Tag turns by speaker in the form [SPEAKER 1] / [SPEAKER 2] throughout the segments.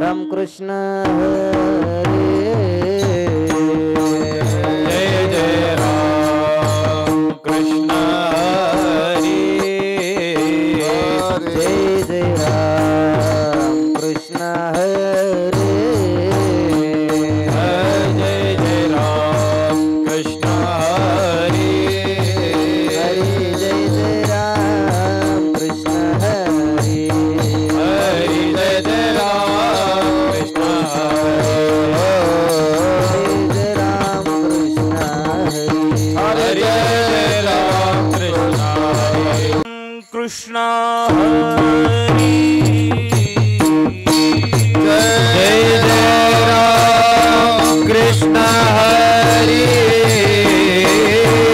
[SPEAKER 1] राम कृष्ण हरे
[SPEAKER 2] जय जय राम कृष्ण हरे
[SPEAKER 1] जय जय राम कृष्ण हरे
[SPEAKER 2] जय जय राम कृष्ण हरे
[SPEAKER 1] हरे जय जय राम कृष्ण हरे
[SPEAKER 2] हरि जय जय राम कृष्ण हरे
[SPEAKER 1] जय राम कृष्ण हरे
[SPEAKER 2] हरि जय जय राम कृष्ण हरे कृष्ण हरि जय जय राम कृष्ण हरि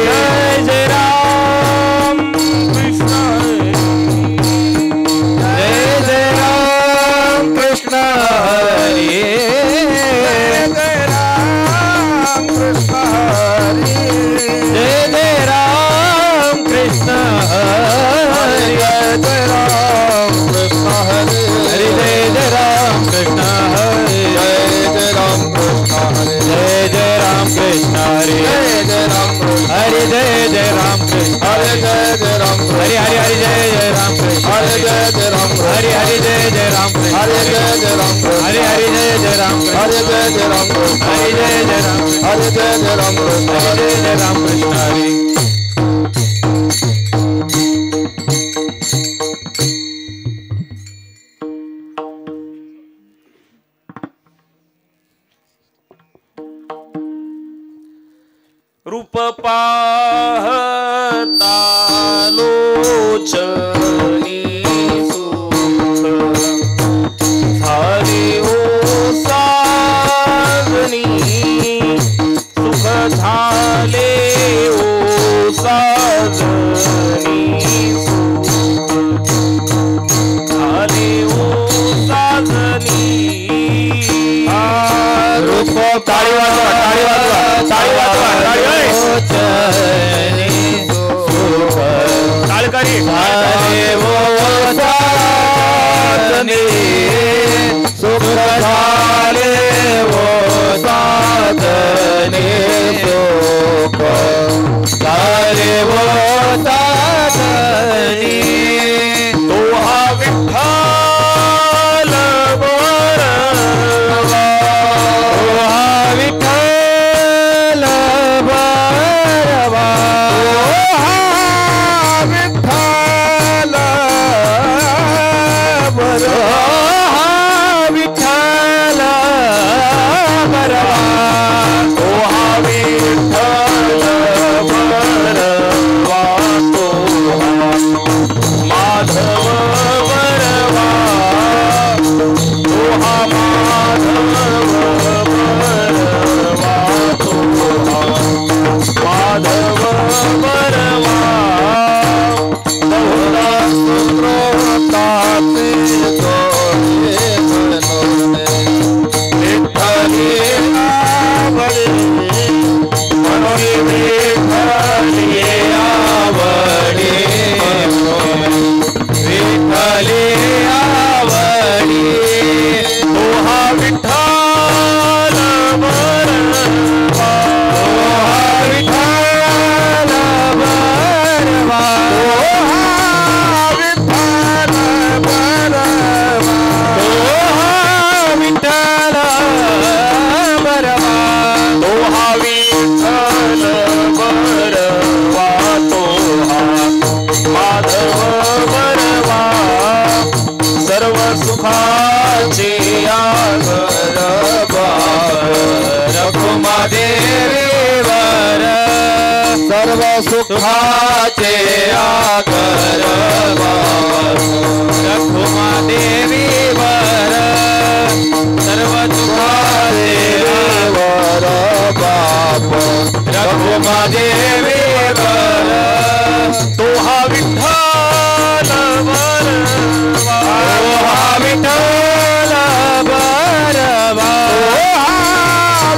[SPEAKER 2] जय जय राम कृष्ण जय जय राम कृष्ण हरि जय राम कृष्ण हरि जय जय राम कृष्ण हरि जय जय राम कृष्ण हरि हरि जय जय राम कृष्ण हरि जय जय राम कृष्ण हरि जय जय राम कृष्ण हरि जय जय राम हरि जय जय राम कृष्ण हरि जय जय राम हरि हरि हरि जय जय राम कृष्ण हरि जय जय राम हरि हरि जय जय राम कृष्ण हरि जय जय राम हरि हरि जय जय राम हरि जय जय राम हरि जय जय राम हरि जय जय राम हरि जय जय राम कृष्ण हरि रूप पाहता लोचनी सुख झाले हो साजनी सुख झाले हो साजनी झाले हो साजनी रूप टाळी वाजवा टाळी वाजवा टाळी वाजवा टाळी टाळकरी झाले हो साजनी सुख झाले हो साजनी सुख झाले हो साजनी तो हा विठ्ठल बरवा तो हा विठ्ठल बरवा तो हा विठ्ठल बरवा विठ्ठल बरवा तो हा विठ्ठल बरवा तो माधव बरवा तो हा माधव बरवा तो माधव बरवा बहुधा सुत्रोताते तोरे मनोने विठ्ठली आवडे मनोने विठ्ठली आवडे विठ्ठली आवडे तो हा विठ्ठल बरवा तो हा विठ्ठल बरवा तो हा विठ्ठल बरवा तो हा विठ्ठल बरवा तो हा विठ्ठल बरवा तो हा माधव बरवा सर्व सुखाचे आगर रखुमा देवीवर सर्व सुखाचे आगर रखुमा देवीवर सर्व सुखाचे वर बाप रखुमा देवीवर तो हा विठ्ठल बरवा तो हा विठ्ठल बरवा तो हा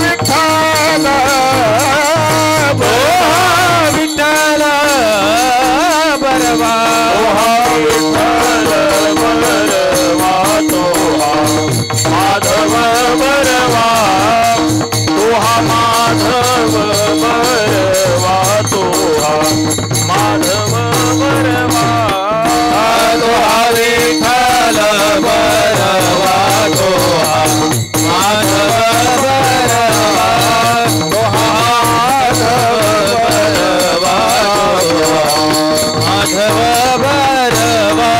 [SPEAKER 2] विठ्ठल बरवा विठ्ठल बरवा भरवा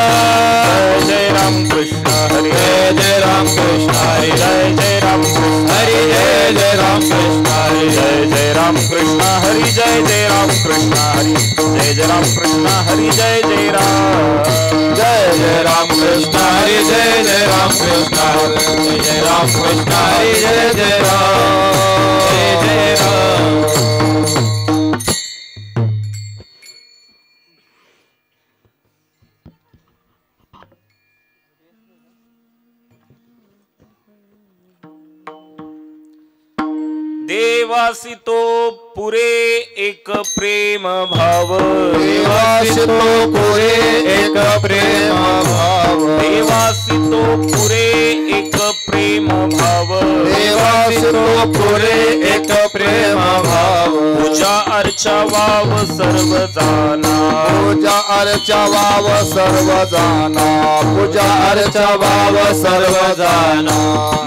[SPEAKER 2] जय राम कृष्ण हरि जय राम कृष्ण हरि जय राम कृष्ण हरि जय राम कृष्ण हरि जय राम कृष्ण हरि जय राम कृष्ण हरि जय राम कृष्ण हरि जय राम कृष्ण हरि जय राम कृष्ण हरि जय राम कृष्ण हरि जय राम। देवासी तो पुरे एक प्रेम भाव देवासी तो पुरे एक प्रेम भाव देवासी तो पुरे एक प्रेम भाव देवासी तो पुरे एक प्रेम भाव पूजा अर्चा वाव सर्व जाना पूजा अर्चा वाव सर्व जाना पूजा अर्चा वाव सर्व जाना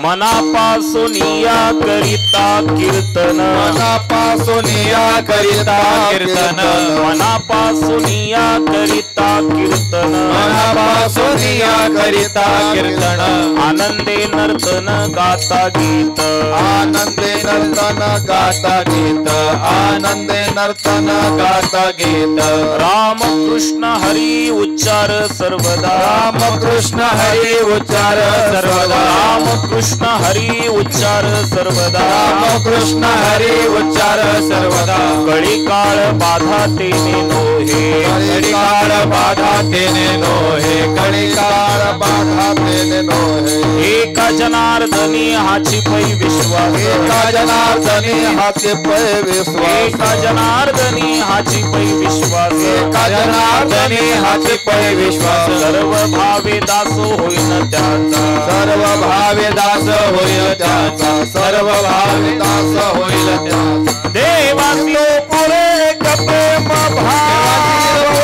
[SPEAKER 2] मनापासून या करिता कीर्तन मनापासून या करिता कीर्तन मनापासून या करिता कीर्तन मनापासून या करिता कीर्तन आनंदे नर्तन गाता गीत आनंदे नर्तन गाता गीत आनंदे नर्तन गाता गीत राम कृष्ण हरी उच्चार सर्वदा राम कृष्ण हरी उच्चार सर्वदा राम कृष्ण हरी उच्चार सर्वदा राम कृष्ण हरी उच्चार सर्वदा कळी काळ बाधा तेने नोहे कळी काळ बाधा तेने नोहे कळी काळ बाधा तेने नोहे एका जनार्दनी हाची पै विश्वास एका जनार्दनी हाची पै विश्वास एका जनार्दनी हाची पै विश्वास एका जनार्दनी हाची पै विश्वास सर्व भावे दास होईन त्याचा सर्व भावे दास होईल त्याचा सर्व भावे दास होईल त्याचा देवासी तो पुरे एक प्रेम भाव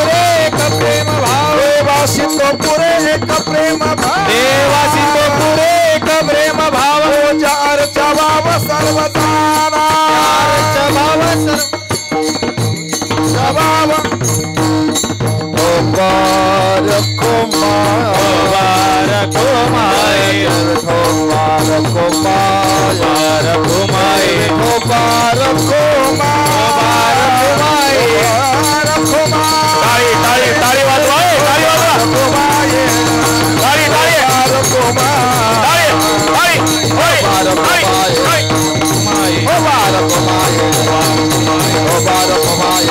[SPEAKER 2] एक प्रेम भाव देवासी तो पुरे एक प्रेम भाव देवासी तो पुरे एक प्रेम भाव पूजा अर्चा भाव सर्व जाना अर्चा भाव सर्व भाव रखो माय रखो माय रखो माय रखो माय रखो माय रखो माय रखो माय ताली ताली वाजवा ताली वाजवा रखो माय ताली ताली रखो माय ताली ओय रखो माय ओ रखो माय ओ रखो माय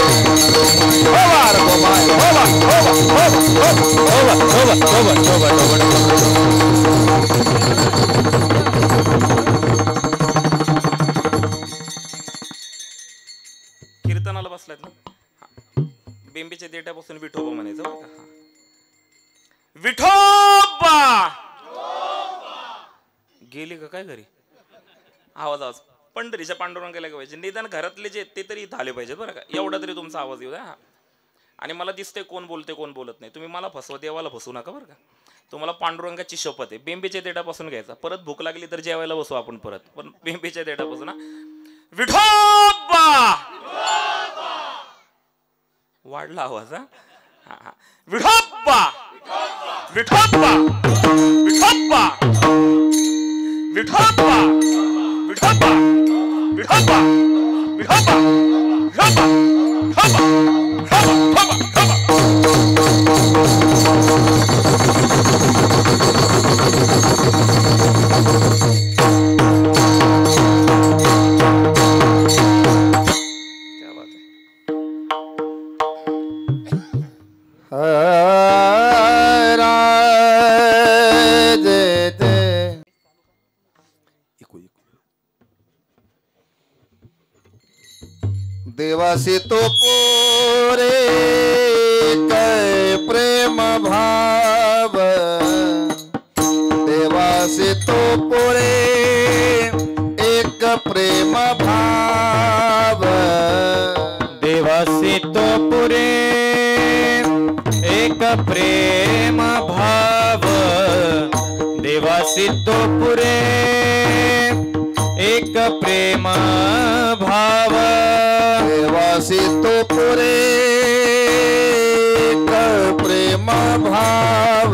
[SPEAKER 2] कीर्तनाला बसलात ना बेंबीच्या देठापासून विठोबा म्हणायचं बरं का विठोबा गेली का काय घरी आवाज आवाज पंढरीच्या पांडुरंगाला गेला पाहिजे निदान घरातले जे ते तरी इथं आले पाहिजेत बरं का एवढा तरी तुमचा आवाज येऊ द्या आणि मला दिसतंय कोण बोलते कोण बोलत नाही तुम्ही मला फसवा देवाला फसवू नका बरं का तुम्हाला पांडुरंगाची शपथ आहे बेंबीच्या देठापासून घ्यायचा परत भूक लागली तर जेवायला बसू आपण परत पण बेंबीच्या देठापासून ना विठोबा वाढला आवाज हा विठोबा विठोबा विठोबा विठोबा विठोबा विठोबा विठोबा
[SPEAKER 3] देवासी तो पूरे प्रेम भाव देवासी तो पूरे एक प्रेम भाव
[SPEAKER 2] देवासी तो पुरे एक प्रेम भाव देवासी तो पुरे एक प्रेम भाव
[SPEAKER 3] देवासी तो पूरे प्रेम भाव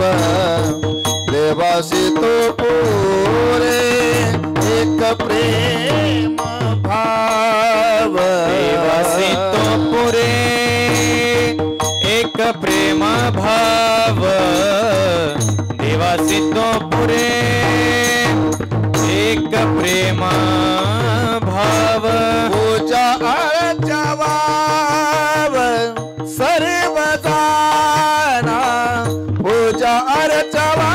[SPEAKER 3] देवासी तो पूरे एक प्रेम भाव
[SPEAKER 2] देवासी तो पुरे एक प्रेम भाव देवासी तो पुरे एक प्रेम भाव
[SPEAKER 3] पूजा अर्चवाव सर्वदाना पूजा अर्चवाव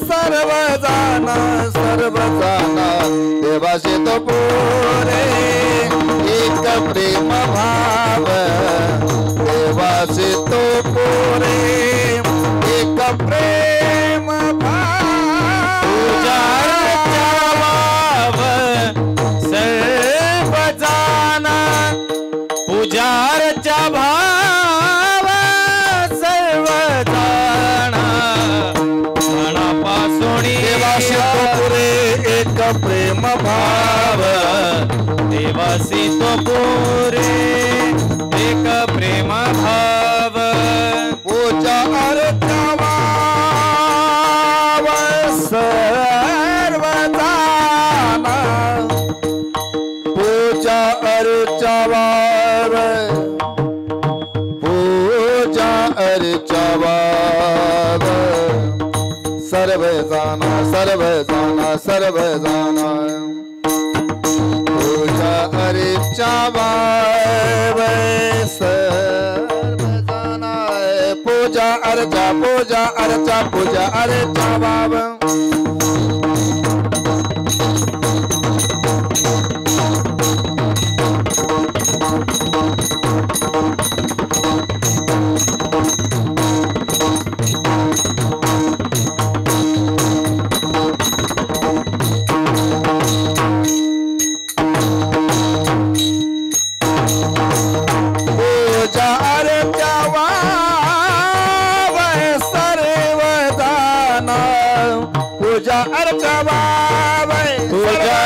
[SPEAKER 3] सर्वदाना सर्वदाना देवासी तो पूरे एक प्रेम भाव देवासी तो पूरे एक प्रेम भाव
[SPEAKER 2] पूजा अर्चवाव सर्वदाना पूजा अर्चभाव सर्वदाना मना पासोणी
[SPEAKER 3] देवासी तो पुरे एक प्रेम भाव
[SPEAKER 2] देवासी तो पुरे एक प्रेम भाव
[SPEAKER 3] पूजा अर्चवाव सर्वदाना पूजा अर्चवाव पूजा अर्चवाव सर्वदाना सर्वदाना सर्वदाना पूजा अर्चवाव सर्वदाना पूजा अर्चा पूजा अर्चा पूजा अर्चवाव पूजा अर्चवाव सर्वदाना पूजा अर्चवाव
[SPEAKER 2] पूजा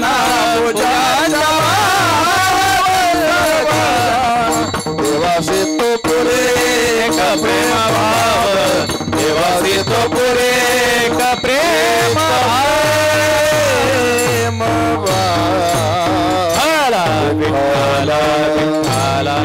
[SPEAKER 2] पूजा अर्चभाव
[SPEAKER 3] देवासी तो पुरे
[SPEAKER 2] एक प्रेम भाव देवासी तो पुरे एक प्रेम भाव हाला विठाला विठाला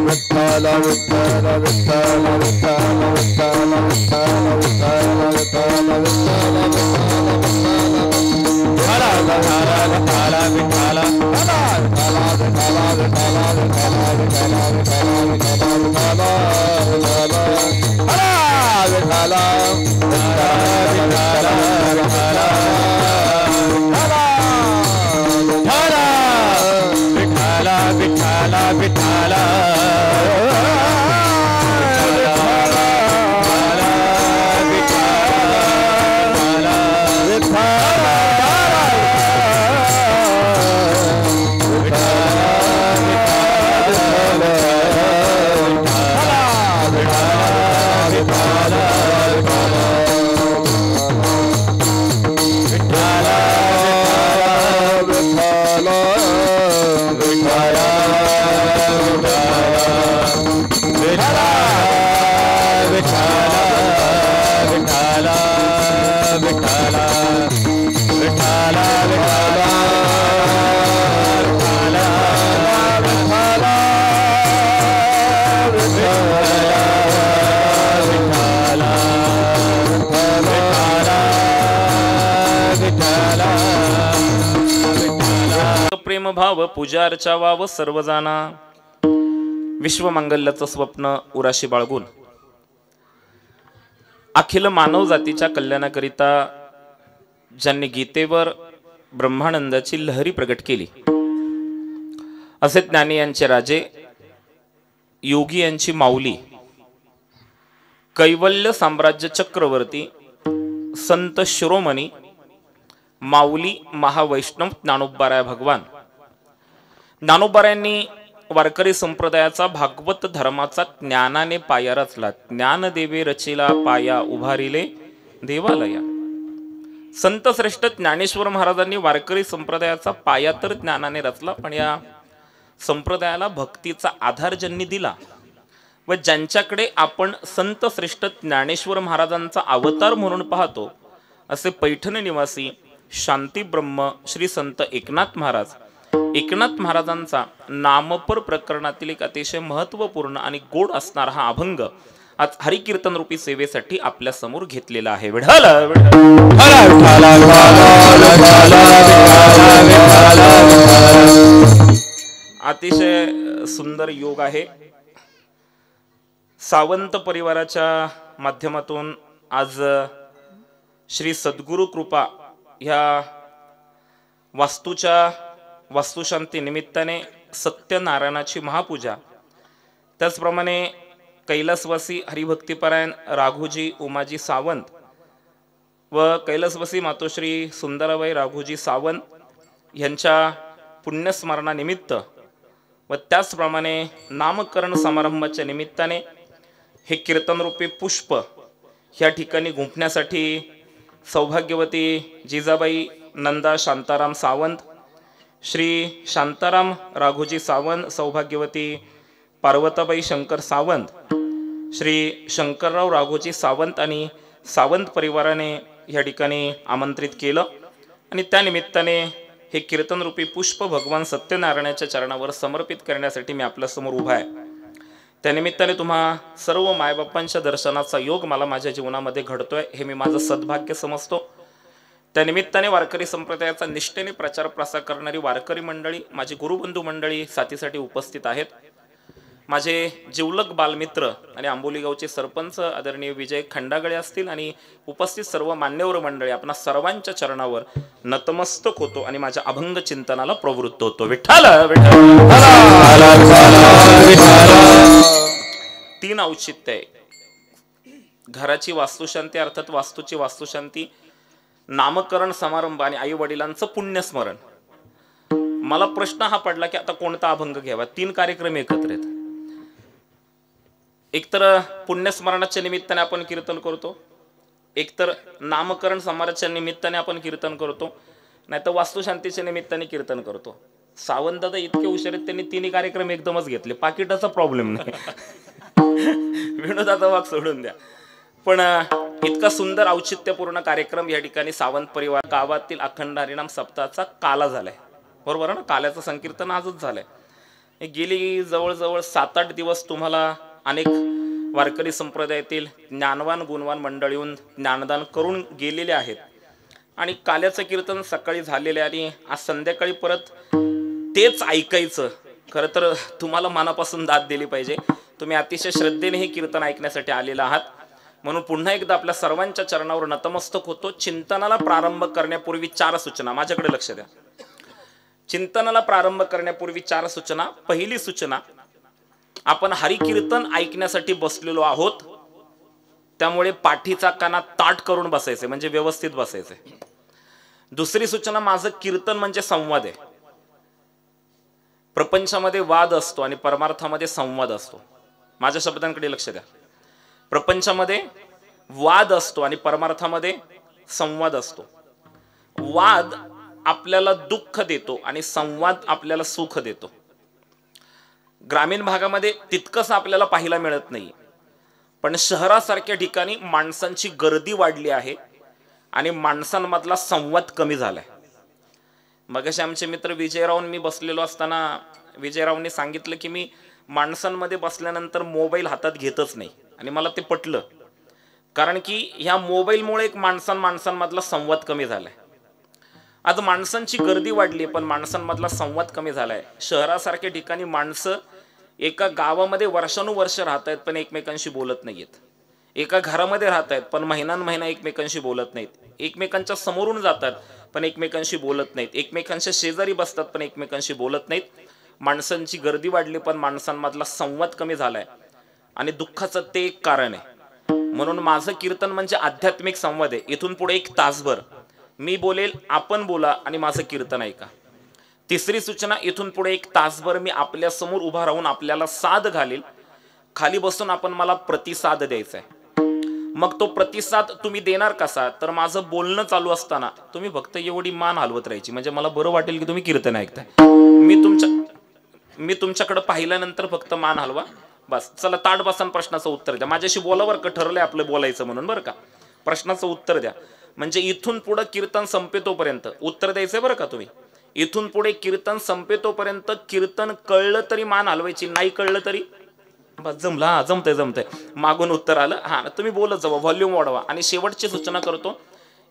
[SPEAKER 1] विठ्ठल विठ्ठल
[SPEAKER 3] विठ्ठल
[SPEAKER 2] भाव पूजा अर्चा वाव सर्वजाना. विश्वमंगल्याचं स्वप्न उराशी बाळगून अखिल मानव जातीच्या कल्याणाकरिता ज्यांनी गीतेवर ब्रह्मानंदाची लहरी प्रगट केली असे ज्ञानी यांचे राजे, योगी यांची माऊली, कैवल्य साम्राज्य चक्रवर्ती संत शिरोमणी माऊली महावैष्णव ज्ञानोबाराय भगवान. ज्ञानोबारायांनी वारकरी संप्रदायाचा भागवत धर्माचा ज्ञानाने पाया रचला. ज्ञानदेवे रचिला पाया उभारिले देवालया. संत श्रेष्ठ ज्ञानेश्वर महाराजांनी वारकरी संप्रदायाचा पाया तर ज्ञानाने रचला, पण या संप्रदायाला भक्तीचा आधार ज्यांनी दिला व ज्यांच्याकडे आपण संत श्रेष्ठ ज्ञानेश्वर महाराजांचा अवतार म्हणून पाहतो असे पैठण निवासी शांती ब्रह्म श्री संत एकनाथ महाराज. एकनाथ महाराजांचा नामपर प्रकरणातील एक अतिशय महत्वपूर्ण आणि गोड असणारा हा अभंग आज हरिकीर्तन रूपी सेवेसाठी आपल्या समोर घेतलेला आहे. विठ्ठल अतिशय सुंदर योग आहे. सावंत परिवाराच्या माध्यमातून आज श्री सद्गुरु कृपा ह्या वास्तुशांती निमित्ताने सत्यनारायणाची महापूजा, त्याचप्रमाणे कैलासवासी हरिभक्तीपरायण राघोजी उमाजी सावंत व कैलासवासी मातोश्री सुंदराबाई राघोजी सावंत यांच्या पुण्यस्मरणानिमित्त व त्याचप्रमाणे नामकरण समारंभाच्या निमित्ताने हे कीर्तनरूपी पुष्प ह्या ठिकाणी गुंफण्यासाठी सौभाग्यवती जिजाबाई नंदा शांताराम सावंत, श्री शांताराम राघोजी सावंत, सौभाग्यवती पार्वताबाई शंकर सावंत, श्री शंकरराव राघोजी सावंत आणि सावंत परिवाराने या ठिकाणी आमंत्रित केलं आणि त्यानिमित्ताने हे कीर्तनरूपी पुष्प भगवान सत्यनारायणाच्या चरणावर समर्पित करण्यासाठी मी आपल्या समोर उभा आहे. त्यानिमित्ताने तुम्हा सर्व मायबापांच्या दर्शनाचा योग मला माझ्या जीवनामध्ये घडतोय हे मी माझं सद्भाग्य समजतो. त्यानिमित्ताने वारकरी संप्रदायाचा निष्ठेने प्रचार प्रसार करणारी वारकरी मंडळी, माझी गुरुबंधू मंडळी साथीसाठी उपस्थित आहेत. माझे जिवलग बालमित्र आणि आंबोली गावचे सरपंच आदरणीय विजय खंडागळे असतील आणि उपस्थित सर्व मान्यवर मंडळी, आपणा सर्वांच्या चरणावर नतमस्तक होतो आणि माझ्या अभंग चिंतनाला प्रवृत्त होतो. विठ्ठल तीन औचित्य आहे. घराची वास्तुशांती अर्थात वास्तूची वास्तुशांती, नामकरण समारंभ आणि आई वडिलांचं पुण्यस्मरण. मला प्रश्न हा पडला की आता कोणता अभंग घ्यावा. तीन कार्यक्रम एकत्र आहेत. एकतर पुण्यस्मरणाच्या निमित्ताने आपण कीर्तन करतो, एकतर नामकरण समारंभाच्या निमित्ताने आपण कीर्तन करतो, नाहीतर वास्तुशांतीच्या निमित्ताने कीर्तन करतो. सावंत दादा इतके हुशार आहेत, त्यांनी तिन्ही कार्यक्रम एकदमच घेतले. पाकिटाचा प्रॉब्लेम नाही, विनोदाचा भाग सोडून द्या. पण इतका सुंदर औचित्यपूर्ण कार्यक्रम या ठिकाणी सावंत परिवार गावातील अखंड हरिनाम सप्ताहाचा काला झालाय. बरोबर ना? काल्याचं संकीर्तन आजच झालंय. गेली जवळजवळ 7-8 दिवस तुम्हाला अनेक वारकरी संप्रदायातील ज्ञानवान गुणवान मंडळीहून ज्ञानदान करून गेलेले आहेत आणि काल्याचं कीर्तन सकाळी झालेले आणि आज संध्याकाळी परत तेच ऐकायचं. खरं तर तुम्हाला मनापासून दाद दिली पाहिजे. तुम्ही अतिशय श्रद्धेने हे कीर्तन ऐकण्यासाठी आलेला आहात. म्हणून पुन्हा एकदा आपल्या सर्वांच्या चरणावर नतमस्तक होतो. चिंतनाला प्रारंभ करण्यापूर्वी 4 सूचना माझ्याकडे लक्ष द्या. चिंतनाला प्रारंभ करण्यापूर्वी 4 सूचना. पहिली सूचना, आपण हरिकीर्तन ऐकण्यासाठी बसलेलो आहोत, त्यामुळे पाठीचा काना ताट करून बसायचे, म्हणजे व्यवस्थित बसायचे. दुसरी सूचना, माझं कीर्तन म्हणजे संवाद आहे. प्रपंचामध्ये वाद असतो आणि परमार्थामध्ये संवाद असतो. माझ्या शब्दांकडे लक्ष द्या. प्रपंचामध्ये वाद असतो आणि परमार्थामध्ये संवाद असतो. वाद आपल्याला दुःख देतो आणि संवाद आपल्याला सुख देतो. ग्रामीण भागामध्ये तितकंच आपल्याला पाहायला मिळत नाही, पण शहरासारख्या ठिकाणी माणसांची गर्दी वाढली आहे आणि माणसांमधला संवाद कमी झालाय. मगाशी आमचे मित्र विजयराव मी बसलेलो असताना विजयरावनी सांगितलं की मी माणसांमध्ये बसल्यानंतर मोबाईल हातात घेतच नाही, आणि मला ते पटलं. कारण की ह्या मोबाईलमुळे एक माणसांमधला संवाद कमी झालाय.
[SPEAKER 4] आज माणसांची गर्दी वाढली पण माणसांमधला संवाद कमी झालाय. शहरासारख्या ठिकाणी माणसं एका गावामध्ये वर्षानुवर्ष राहत आहेत पण एकमेकांशी बोलत नाहीयेत. एका घरामध्ये राहत आहेत पण महिना एकमेकांशी बोलत नाहीत. एकमेकांच्या समोरून जातात पण एकमेकांशी बोलत नाहीत. एकमेकांच्या शेजारी बसतात पण एकमेकांशी बोलत नाहीत. माणसांची गर्दी वाढली पण माणसांमधला संवाद कमी झालाय आणि दुःखाचं ते एक कारण आहे. म्हणून माझं कीर्तन म्हणजे आध्यात्मिक संवाद आहे. इथून पुढे 1 तासभर मी बोलेल, आपण बोला आणि माझं कीर्तन ऐका. तिसरी सूचना, इथून पुढे 1 तासभर मी आपल्या समोर उभा राहून आपल्याला साद घालेल. खाली बसून आपण मला प्रतिसाद द्यायचा आहे. मग तो प्रतिसाद तुम्ही देणार कसा, तर माझं बोलणं चालू असताना तुम्ही फक्त एवढी मान हलवत राहायची म्हणजे मला बरं वाटेल की तुम्ही कीर्तन ऐकताय. मी तुमच्याकडे पाहिल्यानंतर फक्त मान हलवा बस. चला ताट बसान, प्रश्नाचं उत्तर द्या. माझ्याशी बोला बरं का, ठरलंय आपलं बोलायचं म्हणून बरं का. प्रश्नाचं उत्तर द्या म्हणजे इथून पुढे कीर्तन संपेतोपर्यंत उत्तर द्यायचंय बरं का तुम्ही. इथून पुढे कीर्तन संपेतोपर्यंत कीर्तन कळलं तरी मान हलवायची, नाही कळलं तरी बस. जमलं, हा जमतंय. मागून उत्तर आलं, हा तुम्ही बोलत जावा, व्हॉल्यूम वाढवा. आणि शेवटची सूचना करतो,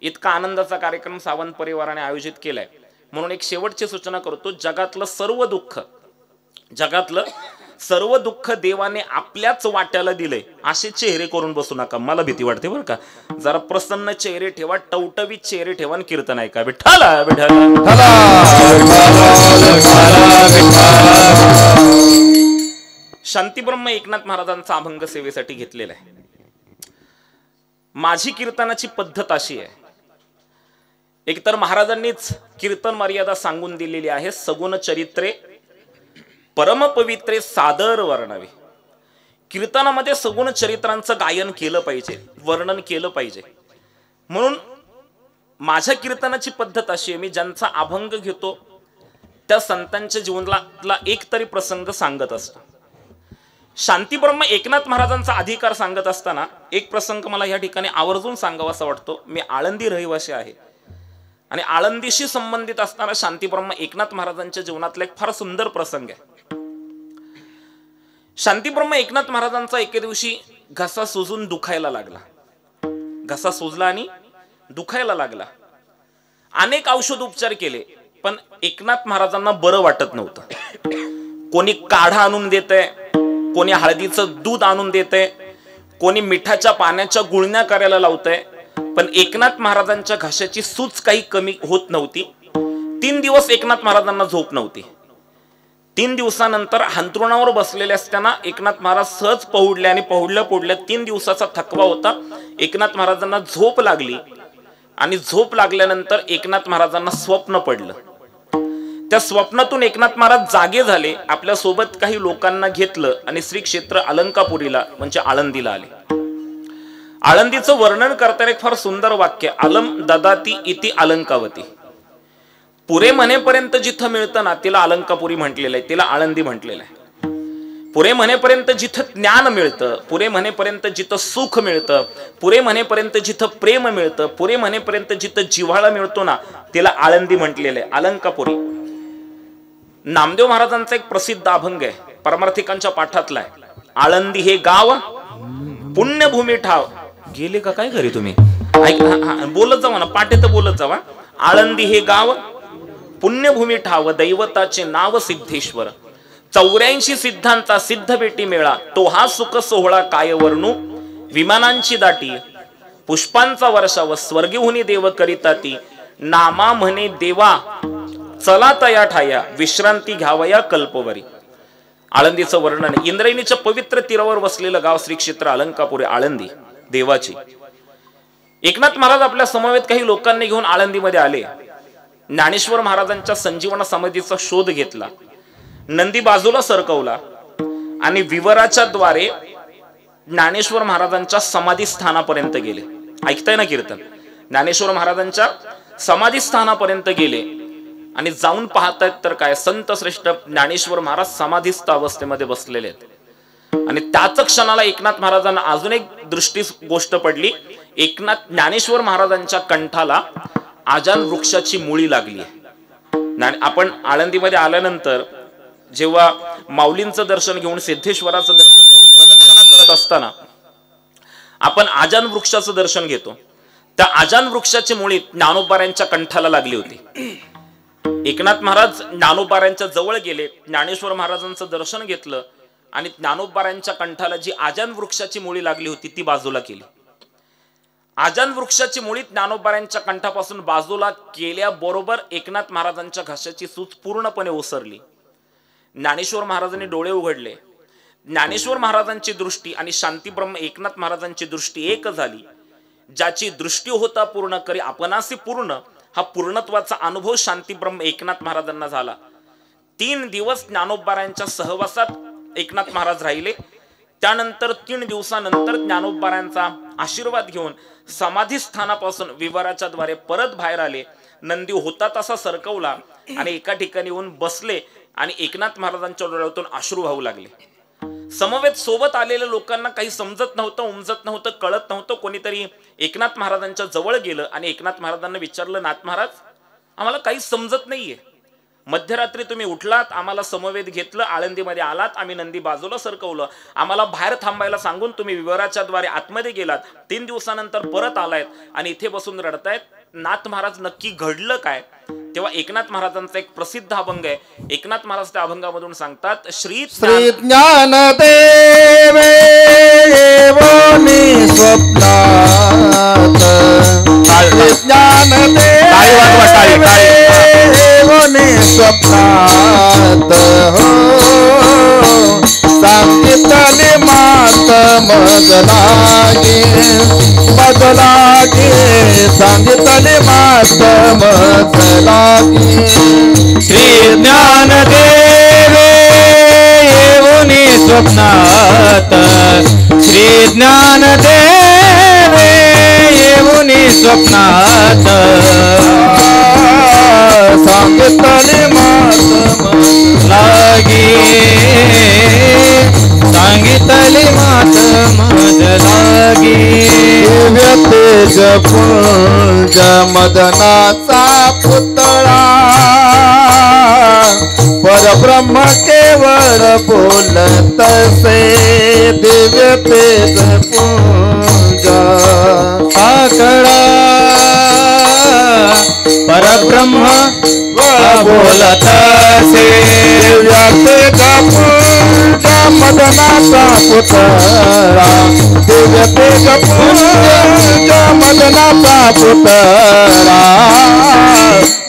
[SPEAKER 4] इतका आनंदाचा कार्यक्रम सावंत परिवाराने आयोजित केलाय म्हणून एक शेवटची सूचना करतो. जगातलं सर्व दुःख देवाने आपल्याच वाट्याला दिलंय असे चेहरे करून बसू नका. मला भीती वाटते बरं का. जरा प्रसन्न चेहरे ठेवा, टवटवीत चेहरे ठेवा आणि कीर्तन ऐका. विठ्ठला विठ्ठला. शांतीब्रह्म एकनाथ महाराजांचा अभंग सेवेसाठी घेतलेला आहे. माझी कीर्तनाची पद्धत अशी आहे, एकतर महाराजांनीच कीर्तन मर्यादा सांगून दिलेली आहे. सगुण चरित्रे परमपवित्रे सादर वर्णावे. कीर्तनामध्ये सगुण चरित्रांचं गायन केलं पाहिजे, वर्णन केलं पाहिजे. म्हणून माझ्या कीर्तनाची पद्धत अशी आहे, मी ज्यांचा अभंग घेतो त्या संतांच्या जीवनातला एक तरी प्रसंग सांगत असतो. शांतीब्रह्म एकनाथ महाराजांचा अधिकार सांगत असताना एक प्रसंग मला या ठिकाणी आवर्जून सांगावा असा वाटतो. मी आळंदी रहिवासी आहे आणि आळंदीशी संबंधित असणारा शांतीब्रह्म एकनाथ महाराजांच्या जीवनातला एक फार सुंदर प्रसंग आहे. शांतीब्रह्म एकनाथ महाराजांचा एके दिवशी घसा सुजून दुखायला लागला. घसा सुजला आणि दुखायला लागला. अनेक औषध उपचार केले पण एकनाथ महाराजांना बरं वाटत नव्हतं. कोणी काढा आणून देतंय, कोणी हळदीचं दूध आणून देतंय, कोणी मिठाच्या पाण्याच्या गुळण्या करायला लावतंय, पण एकनाथ महाराजांच्या घशाची सूज काही कमी होत नव्हती. 3 दिवस एकनाथ महाराजांना झोप नव्हती. 3 दिवसानंतर अंथरुणावर बसलेले असताना एकनाथ महाराज सहज पहुडले आणि पहुडल्या 3 दिवसाचा थकवा होता. एकनाथ महाराजांना झोप लागली आणि झोप लागल्यानंतर एकनाथ महाराजांना स्वप्न पडलं. त्या स्वप्नातून एकनाथ महाराज जागे झाले. आपल्या सोबत काही लोकांना घेतलं आणि श्री क्षेत्र अलंकापुरीला म्हणजे आळंदीला आले. आळंदीचं वर्णन करताना एक फार सुंदर वाक्य, अलम ददाती इति अलंकावती. पुरे म्हणेपर्यंत जिथं मिळतं ना तिला अलंकापुरी म्हटलेलं आहे, तिला आळंदी म्हटलेलं आहे. पुरे म्हणेपर्यंत जिथं ज्ञान मिळतं, पुरे म्हणेपर्यंत जिथं सुख मिळतं, पुरे म्हणेपर्यंत जिथं प्रेम मिळतं, पुरे म्हणेपर्यंत जिथं जिव्हाळा मिळतो ना तिला आळंदी म्हटलेलं आहे, अलंकापुरी. नामदेव महाराजांचा एक प्रसिद्ध अभंग आहे, परमार्थिकांच्या पाठातला आहे. आळंदी हे गाव पुण्यभूमी ठाव. गेले का काय घरी तुम्ही? बोलत जावा ना, पाठे तर बोलत जावा. आळंदी हे गाव पुण्यभूमी ठाव, दैवताचे नाव सिद्धेश्वर. 84 सिद्धांचा सिद्ध बेटी मेळा, तो हा सुख सोहळा काय वर्णू. विमानांची दाटी पुष्पांचा वर्षाव, स्वर्गीहुनी देव करिता ती. नामा म्हणे देवा चला तया ठाया, विश्रांती घ्यावया कल्पवरी. आळंदीचं वर्णन. इंद्रायणीच्या पवित्र तीरावर वसलेलं गाव श्री क्षेत्र अलंकापुरी, आळंदी देवाची. एकनाथ महाराज आपल्या समवेत काही लोकांनी घेऊन आळंदीमध्ये आले. ज्ञानेश्वर महाराजांच्या संजीवना समाधीचा शोध घेतला. नंदी बाजूला सरकवला आणि विवराच्या द्वारे ज्ञानेश्वर महाराजांच्या समाधी स्थानापर्यंत गेले. ऐकताय ना कीर्तन? ज्ञानेश्वर महाराजांच्या समाधी स्थानापर्यंत गेले आणि जाऊन पाहतायत तर काय, संत श्रेष्ठ ज्ञानेश्वर महाराज समाधीस्थ अवस्थेमध्ये बसलेले आहेत. आणि त्याच क्षणाला एकनाथ महाराजांना अजून एक गोष्ट पडली. ज्ञानेश्वर महाराजांच्या कंठाला आजान वृक्षाची मुळी लागली. आपण आळंदीमध्ये आल्यानंतर जेव्हा माऊलींचं दर्शन घेऊन, सिद्धेश्वराचं दर्शन घेऊन प्रदक्षिणा करत असताना आपण आजान वृक्षाचं दर्शन घेतो. त्या आजान वृक्षाची मुळी ज्ञानोबाऱ्यांच्या कंठाला लागली होती. एकनाथ महाराज ज्ञानोबाऱ्यांच्या जवळ गेले, ज्ञानेश्वर महाराजांचं दर्शन घेतलं आणि ज्ञानोबाऱ्यांच्या कंठाला जी आजान वृक्षाची मुळी लागली होती ती बाजूला केली. आजान वृक्षाची मुळी ज्ञानोबाऱ्यांच्या कंठापासून बाजूला केल्याबरोबर एकनाथ महाराजांच्या घशाची सूज पूर्णपणे ओसरली. ज्ञानेश्वर महाराजांनी डोळे उघडले. ज्ञानेश्वर महाराजांची दृष्टी आणि शांतीब्रह्म एकनाथ महाराजांची दृष्टी एक झाली. ज्याची दृष्टी होता पूर्ण करी आपणासी पूर्ण, हा पूर्णत्वाचा अनुभव शांतीब्रह्म एकनाथ महाराजांना झाला. 3 दिवस ज्ञानोबाऱ्यांच्या सहवासात एकनाथ महाराज राहिले. त्यानंतर 3 दिवसानंतर ज्ञानोबाऱ्यांचा आशीर्वाद घेऊन समाधी स्थानापासून विवाराच्या द्वारे परत बाहेर आले. नंदी होता तसा सरकवला आणि एका ठिकाणी येऊन बसले आणि एकनाथ महाराजांच्या डोळ्यातून अश्रू वाहू लागले. समवेत सोबत आलेल्या लोकांना काही समजत नव्हतं, उमजत नव्हतं, कळत नव्हतं. कोणीतरी एकनाथ महाराजांच्या जवळ गेलं आणि एकनाथ महाराजांना विचारलं, नाथ महाराज आम्हाला काही समजत नाहीये. मध्यरात्री तुम्ही उठलात, आम्हाला समवेत घेतलं, आळंदीमध्ये आलात, आम्ही नंदी बाजूला सरकवलं, आम्हाला बाहेर थांबायला सांगून तुम्ही विवराच्या द्वारे आतमध्ये गेलात, 3 दिवसानंतर परत आलायत आणि इथे बसून रडतायत. नाथ महाराज नक्की घडलं काय? तेव्हा एकनाथ महाराजांचा एक प्रसिद्ध अभंग आहे. एकनाथ महाराज त्या अभंगामधून सांगतात, श्री
[SPEAKER 2] ज्ञान देवे येवोनी स्वप्नात, ज्ञान देवे येवोनी स्वप्नात, हो सांगितले मात मज लागे, मज लागे, सांगितले मात मज लागे.
[SPEAKER 3] श्री ज्ञान देवे येऊनी स्वप्नात, श्री ज्ञान देवे येऊनी स्वप्नात,
[SPEAKER 2] सांगितले मात मज
[SPEAKER 3] लागी, सांगितले मात मज लागी.
[SPEAKER 2] दिव्य तेज पुंज मदनाचा पुतळा, परब्रह्म केवळ बोलत से. दिव्य तेज पुंज
[SPEAKER 3] साकडा परब्रह्म बोलत से.
[SPEAKER 2] दिव्य तेज पुंज मदनाचा पुतळा, दिव्य तेज पुंज मदनाचा पुतळा,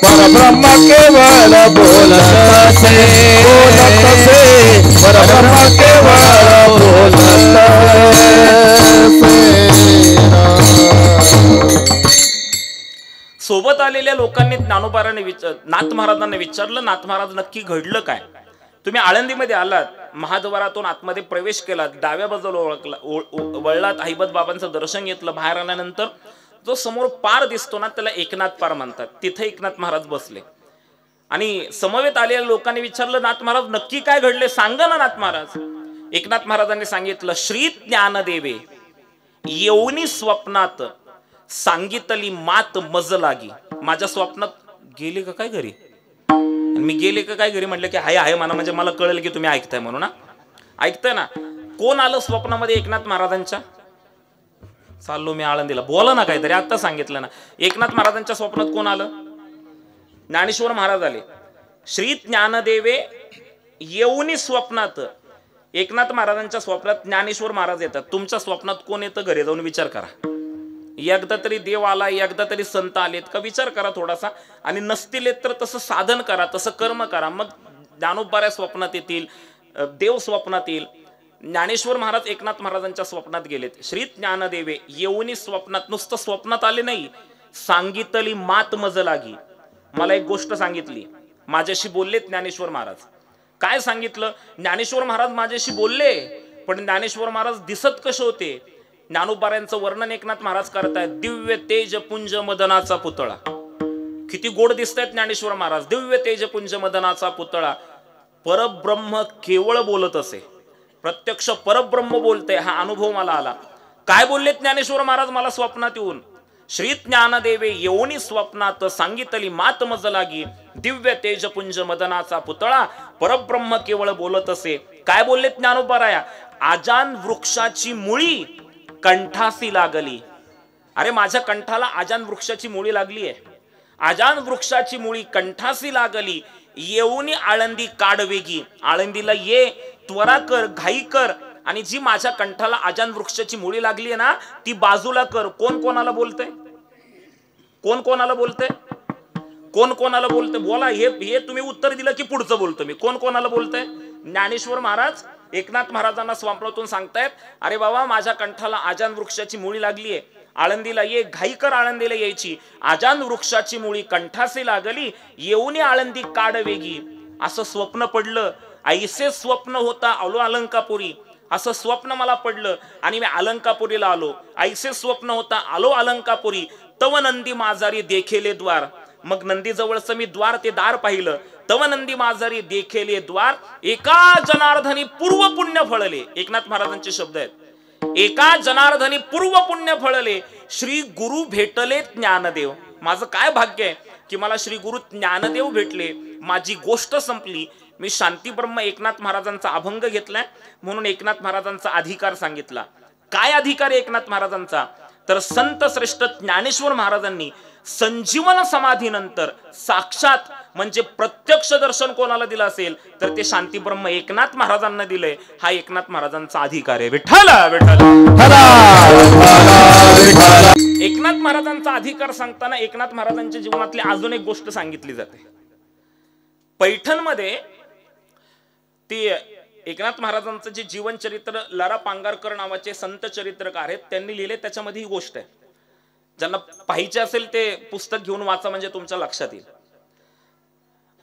[SPEAKER 2] परब्रह्म केवळ बोलत से, बोलत से, परब्रह्म केवळ बोलत से.
[SPEAKER 4] सोबत आलेल्या लोकांनी ज्ञानोबाराने नाथ महाराजांना विचारलं, नाथ महाराज नक्की घडलं काय? तुम्ही आळंदीमध्ये आलात, महाद्वारातून आतमध्ये प्रवेश केलात, डाव्या बाजूला वळलात, हैबत बाबांचं दर्शन घेतलं. बाहेर आल्यानंतर जो समोर पार दिसतो ना त्याला एकनाथ पार म्हणतात. तिथे एकनाथ महाराज बसले आणि समवेत आलेल्या लोकांनी विचारलं, नाथ महाराज नक्की काय घडले, सांगा ना नाथ महाराज. एकनाथ महाराजांनी सांगितलं, श्री ज्ञानदेवे येऊनी स्वप्नात, सांगितली मात मज लागी. माझ्या स्वप्नात गेले का काय घरी? मी गेले का काय घरी म्हटलं की हाय आहे म्हणा, म्हणजे मला कळेल की तुम्ही ऐकताय म्हणून. ना ऐकताय ना. कोण आलं स्वप्नामध्ये एकनाथ महाराजांच्या? चाललो मी आळंदीला, बोला ना काहीतरी, आता सांगितलं ना. एकनाथ महाराजांच्या स्वप्नात कोण आलं? ज्ञानेश्वर महाराज आले. श्री ज्ञानदेवे येऊनी स्वप्नात, एकनाथ महाराजांच्या स्वप्नात ज्ञानेश्वर महाराज येतात. तुमच्या स्वप्नात कोण येतं? घरी जाऊन विचार करा. एकदा तरी देव आला, एकदा तरी संत आलेत का विचार करा थोडासा. आणि नसतील येत तर तसं साधन करा, तसं कर्म करा. मग ज्ञानोबाऱ्या स्वप्नात येतील, देव स्वप्नात येईल. ज्ञानेश्वर महाराज एकनाथ महाराजांच्या स्वप्नात गेलेत. श्री ज्ञानदेवे येऊनी स्वप्नात, नुसतं स्वप्नात आले नाही, सांगितली मात मज लागी. मला एक गोष्ट सांगितली, माझ्याशी बोललेत ज्ञानेश्वर महाराज. काय सांगितलं? ज्ञानेश्वर महाराज माझ्याशी बोलले, पण ज्ञानेश्वर महाराज दिसत कसे होते? ज्ञानोबाऱ्यांचं वर्णन एकनाथ महाराज करतायत. दिव्य तेज पुंज मदनाचा पुतळा. किती गोड दिसतायत ज्ञानेश्वर महाराज. दिव्य तेज पुंज मदनाचा पुतळा. परब्रह्म केवळ बोलत असे, प्रत्यक्ष परब्रह्म बोलते, हा अनुभव मला आला. काय बोललेत ज्ञानेश्वर महाराज मला स्वप्नात येऊन? श्री ज्ञानदेवे येऊनी स्वप्नात, सांगितली मात मज लागी. दिव्य तेजपुंज मदनाचा पुतळा, परब्रह्म केवळ बोलत असे. काय बोललेत ज्ञानोबाराया? आजान वृक्षाची मुळी कंठासी लागली. अरे माझ्या कंठाला आजान वृक्षाची मुळी लागली आहे, आजान वृक्षाची मुळी कंठासी लागली, येऊनी आळंदी काढवेगी, आळंदीला ये, त्वरा कर, घाई कर, आणि जी माझ्या कंठाला आजान वृक्षाची मुळी लागली आहे ना ती बाजूला कर. कोण कोणाला बोलतंय? कोण कोणाला बोलतंय? कोण कोणाला बोलतंय? बोला. हे तुम्ही उत्तर दिलं की पुढचं बोलतो मी. कोण कोणाला बोलतंय? ज्ञानेश्वर महाराज एकनाथ महाराजांना स्वप्नातून सांगतायत, अरे बाबा माझ्या कंठाला आजान वृक्षाची मुळी लागली आहे, आळंदीला ये, घाई कर आळंदीला यायची, आजान वृक्षाची मुळी कंठासी लागली, येऊनी आळंदी काढवेगी. असं स्वप्न पडलं, ऐसे स्वप्न होता आलो अलंकापुरी, असं स्वप्न मला पडलं आणि मी अलंकापुरीला आलो. ऐसे स्वप्न होता आलो अलंकापुरी, तव नंदी माझारी देखेले द्वार. मग नंदी जवळचं मी द्वार, ते दार पाहिलं. तव नंदी माझारी देखेले द्वार, एका जनार्दनी पूर्व पुण्य फळले. एकनाथ महाराजांचे शब्द आहेत. एका जनार्दनी पूर्व पुण्य फळले, श्री गुरु भेटले ज्ञानदेव. माझं काय भाग्य आहे की मला श्री गुरु ज्ञानदेव भेटले, माझी गोष्ट संपली. मी शांती ब्रह्म एकनाथ महाराजांचा अभंग घेतलाय म्हणून एकनाथ महाराजांचा अधिकार सांगितला. काय अधिकार आहे एकनाथ महाराजांचा? तर संत श्रेष्ठ ज्ञानेश्वर महाराजांनी संजीवन समाधीनंतर साक्षात म्हणजे प्रत्यक्ष दर्शन कोणाला दिलं असेल तर ते शांती ब्रह्म एकनाथ महाराजांना दिलंय. हा एकनाथ महाराजांचा अधिकार आहे. विठ्ठल विठ्ठल. एकनाथ महाराजांचा अधिकार सांगताना एकनाथ महाराजांच्या जीवनातली अजून एक गोष्ट सांगितली जाते. पैठणमध्ये ती एकनाथ महाराजांचं जे जीवनचरित्र लरा पांगारकर नावाचे संत चरित्रकार आहेत त्यांनी लिहिले, त्याच्यामध्ये ही गोष्ट आहे. ज्यांना पाहिजे असेल ते पुस्तक घेऊन वाचा म्हणजे तुमच्या लक्षात येईल.